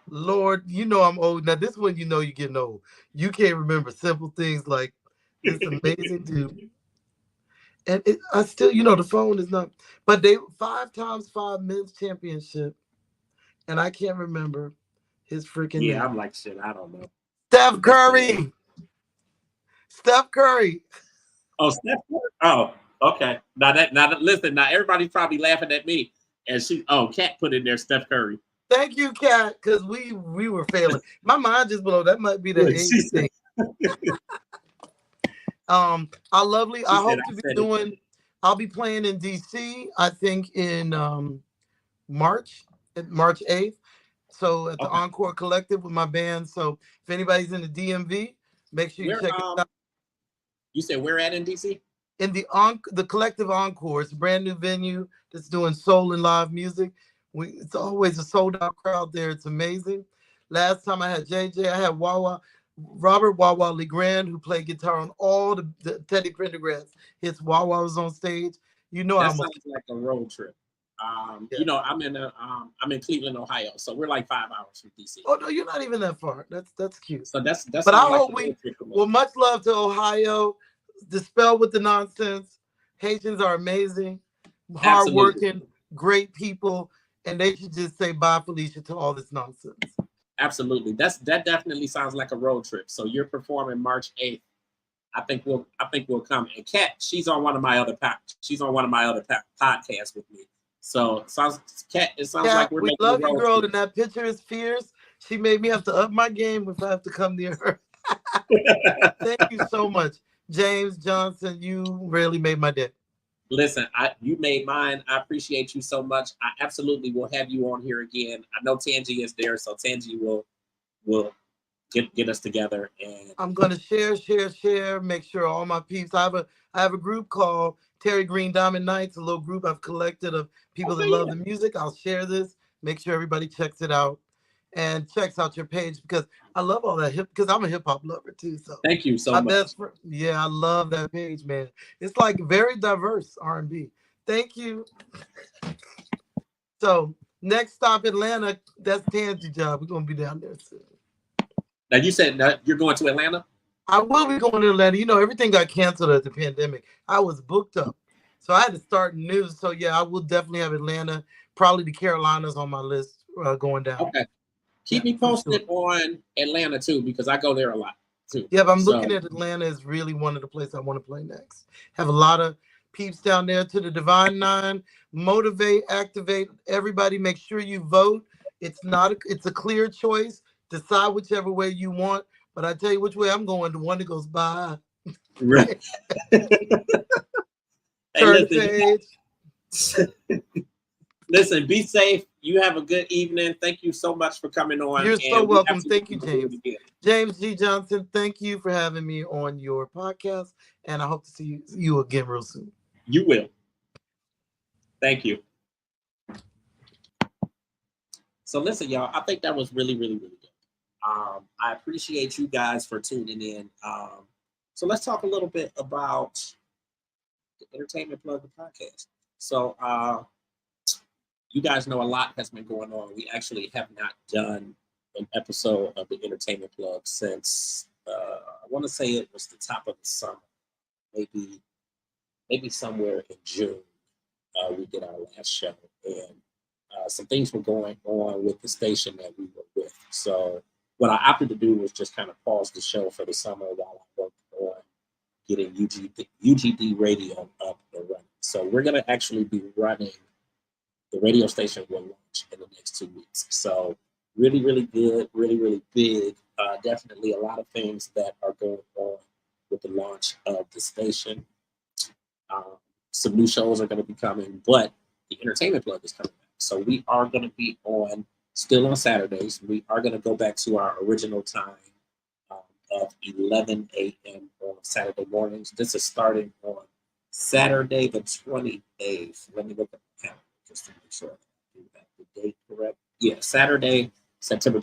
[SPEAKER 2] Lord, you know I'm old. Now this one, you know you're getting old. You can't remember simple things like this amazing dude. And I still, the phone is not. But they 5x5 men's championship, and I can't remember his freaking
[SPEAKER 1] Yeah,
[SPEAKER 2] name.
[SPEAKER 1] I'm like shit. I don't know.
[SPEAKER 2] Steph
[SPEAKER 1] That's bad.
[SPEAKER 2] Curry. Steph Curry.
[SPEAKER 1] Oh, Steph Curry. Oh, okay. Now listen. Now everybody's probably laughing at me, and Kat put in there Steph Curry.
[SPEAKER 2] Thank you, Kat, because we were failing. My mind just blew. That might be the
[SPEAKER 1] Look,
[SPEAKER 2] age thing.
[SPEAKER 1] she
[SPEAKER 2] I
[SPEAKER 1] said
[SPEAKER 2] hope
[SPEAKER 1] I
[SPEAKER 2] to be
[SPEAKER 1] said it.
[SPEAKER 2] doing. I'll be playing in DC. I think in March, March 8th. So at the
[SPEAKER 1] Okay.
[SPEAKER 2] Encore Collective with my band. So if anybody's in the DMV, make sure you
[SPEAKER 1] Where
[SPEAKER 2] check it out.
[SPEAKER 1] you said we're at in DC?
[SPEAKER 2] In the Collective Encore, it's a brand new venue that's doing soul and live music. It's always a sold out crowd there. It's amazing. Last time I had JJ, I had Robert Wawa Legrand, who played guitar on all the Teddy Pendergrass hits. Wawa was on stage. I
[SPEAKER 1] That
[SPEAKER 2] almost
[SPEAKER 1] sounds like a road trip.
[SPEAKER 2] yeah.
[SPEAKER 1] I'm in Cleveland, Ohio, so we're like 5 hours from DC.
[SPEAKER 2] Oh no, you're not even that far. That's cute.
[SPEAKER 1] So that
[SPEAKER 2] But I
[SPEAKER 1] sounds like
[SPEAKER 2] hope
[SPEAKER 1] a road trip for me.
[SPEAKER 2] well, much love to Ohio. Dispel with the nonsense. Haitians are amazing,
[SPEAKER 1] Absolutely.
[SPEAKER 2] hardworking, great people, and they should just say bye, Felicia, to all this nonsense.
[SPEAKER 1] Absolutely. That definitely sounds like a road trip. So you're performing March 8th. I think we'll come. And Kat, she's on one of my other podcasts with me. So it sounds
[SPEAKER 2] Yeah,
[SPEAKER 1] like we're
[SPEAKER 2] we
[SPEAKER 1] making a
[SPEAKER 2] love you,
[SPEAKER 1] road
[SPEAKER 2] girl,
[SPEAKER 1] trip.
[SPEAKER 2] and that picture is fierce. She made me have to up my game if I have to come near her. Thank you so much, James Johnson. You really made my day.
[SPEAKER 1] Listen, you made mine. I appreciate you so much. I absolutely will have you on here again. I know Tangi is there, so Tangi will get us together. And
[SPEAKER 2] I'm gonna share. Make sure all my peeps. I have a group called Terri Green Diamond Nights, a little group I've collected of people that
[SPEAKER 1] okay,
[SPEAKER 2] love
[SPEAKER 1] yeah.
[SPEAKER 2] the music. I'll share this. Make sure everybody checks it out and checks out your page because I love all that hip. Because I'm a hip hop lover too. So
[SPEAKER 1] Thank you so
[SPEAKER 2] my
[SPEAKER 1] much.
[SPEAKER 2] best friend, yeah, I love that page, man. It's like very diverse R&B. Thank you. So next stop Atlanta. That's Tansy job. We're gonna be down there soon.
[SPEAKER 1] Now you said that you're going to Atlanta.
[SPEAKER 2] I will be going to Atlanta. Everything got canceled at the pandemic. I was booked up. So I had to start new. So yeah, I will definitely have Atlanta, probably the Carolinas on my list going down.
[SPEAKER 1] Okay.
[SPEAKER 2] Yeah,
[SPEAKER 1] Keep me
[SPEAKER 2] for sure.
[SPEAKER 1] posted on Atlanta too, because I go there a lot too.
[SPEAKER 2] Yeah, but I'm
[SPEAKER 1] So
[SPEAKER 2] looking at Atlanta as really one of the places I want to play next. Have a lot of peeps down there to the Divine Nine. Motivate, activate everybody. Make sure you vote. It's a clear choice. Decide whichever way you want. But I tell you which way I'm going, the one that goes by.
[SPEAKER 1] hey,
[SPEAKER 2] Turn the page.
[SPEAKER 1] listen, be safe. You have a good evening. Thank you so much for coming on,
[SPEAKER 2] You're so
[SPEAKER 1] and we
[SPEAKER 2] welcome. Thank
[SPEAKER 1] absolutely
[SPEAKER 2] you,
[SPEAKER 1] will do it
[SPEAKER 2] James.
[SPEAKER 1] again.
[SPEAKER 2] James G. Johnson, thank you for having me on your podcast. And I hope to see you again real soon.
[SPEAKER 1] You will. Thank you. So listen, y'all, I think that was really, really, really good. I appreciate you guys for tuning in. So let's talk a little bit about the Entertainment Plug the podcast. So you guys know a lot has been going on. We actually have not done an episode of the Entertainment Plug since I want to say it was the top of the summer, maybe somewhere in June. We did our last show, and some things were going on with the station that we were with. So what I opted to do was just kind of pause the show for the summer while I worked on getting UGD radio up and running. So we're going to actually be running, the radio station will launch in the next 2 weeks. So really, really good, really, really big. Definitely a lot of things that are going on with the launch of the station. Some new shows are going to be coming, but the Entertainment Plug is coming back. So we are going to be still on Saturdays. We are going to go back to our original time of 11 a.m. on Saturday mornings. This is starting on Saturday the 28th. Let me look at the calendar just to make sure I do have the date correct. Yeah, Saturday, September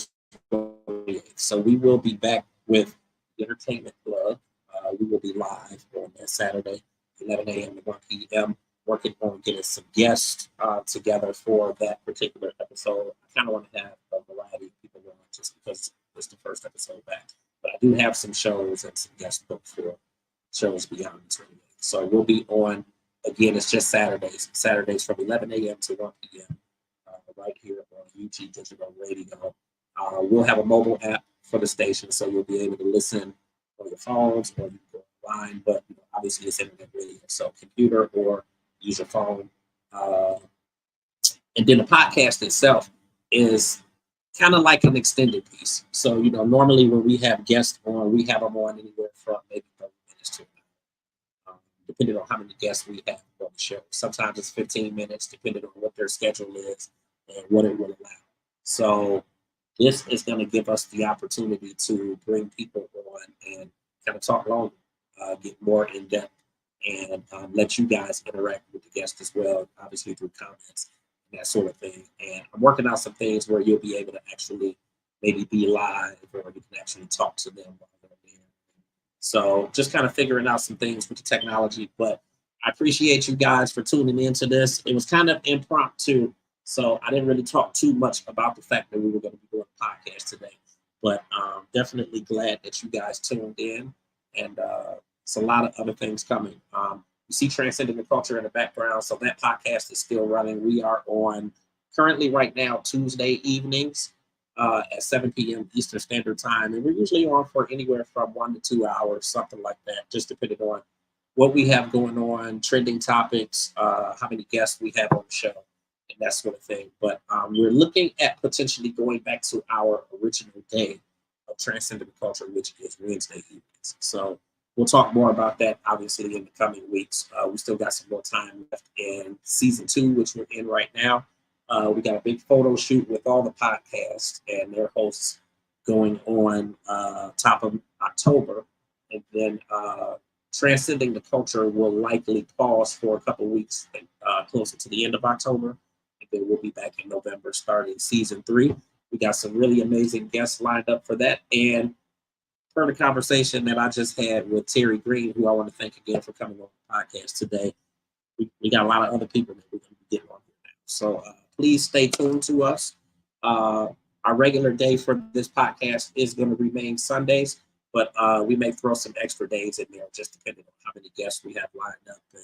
[SPEAKER 1] 28th. So we will be back with the Entertainment Plug. We will be live on that Saturday, 11 a.m. to 1 p.m. Working on getting some guests together for that particular episode. I kind of want to have a variety of people on just because it's the first episode back. But I do have some shows and some guests booked for shows beyond the 28th. So we'll be on, again, it's just Saturdays from 11 a.m. to 1 p.m. Right here on UG Digital Radio. We'll have a mobile app for the station, so you'll be able to listen on your phones or you can go online, but obviously it's internet radio, so computer or use your phone. And then the podcast itself is kind of like an extended piece. So, normally when we have guests on, we have them on anywhere from maybe 30 minutes to an hour, depending on how many guests we have on the show. Sometimes it's 15 minutes, depending on what their schedule is and what it will allow. So this is going to give us the opportunity to bring people on and kind of talk longer, get more in depth, and let you guys interact with the guests as well, obviously through comments and that sort of thing. And I'm working out some things where you'll be able to actually maybe be live or you can actually talk to them while they're there. So just kind of figuring out some things with the technology. But I appreciate you guys for tuning into this. It was kind of impromptu, so I didn't really talk too much about the fact that we were going to be doing a podcast today. But definitely glad that you guys tuned in. And it's a lot of other things coming. You see Transcending the Culture in the background, so that podcast is still running. We are on currently right now Tuesday evenings at 7 p.m. Eastern Standard Time, and we're usually on for anywhere from 1 to 2 hours, something like that, just depending on what we have going on, trending topics, how many guests we have on the show, and that sort of thing. But we're looking at potentially going back to our original day of Transcending the Culture, which is Wednesday evenings. So we'll talk more about that, obviously, in the coming weeks. We still got some more time left in season 2, which we're in right now. We got a big photo shoot with all the podcasts and their hosts going on top of October. And then Transcending the Culture will likely pause for a couple weeks closer to the end of October. And then we'll be back in November starting season 3. We got some really amazing guests lined up for that. And for the conversation that I just had with Terri Green, who I want to thank again for coming on the podcast today, we got a lot of other people that we're going to be getting on here now. So please stay tuned to us. Our regular day for this podcast is going to remain Sundays, but we may throw some extra days in there just depending on how many guests we have lined up and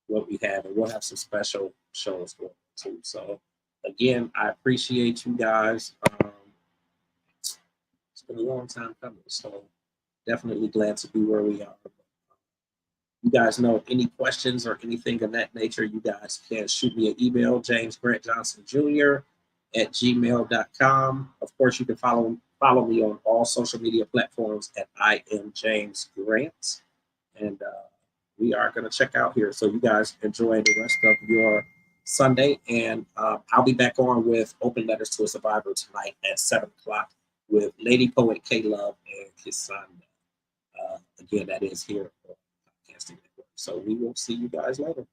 [SPEAKER 1] what we have. And we'll have some special shows going on too. So again, I appreciate you guys. It's been a long time coming, so definitely glad to be where we are. You guys know any questions or anything of that nature, you guys can shoot me an email, James Grant Johnson Jr. at gmail.com. Of course, you can follow me on all social media platforms at I am James Grant. And we are going to check out here. So you guys enjoy the rest of your Sunday. And I'll be back on with Open Letters to a Survivor tonight at 7 o'clock with Lady Poet K-Love and his son. Again, that is here on Podcasting Network. So we will see you guys later.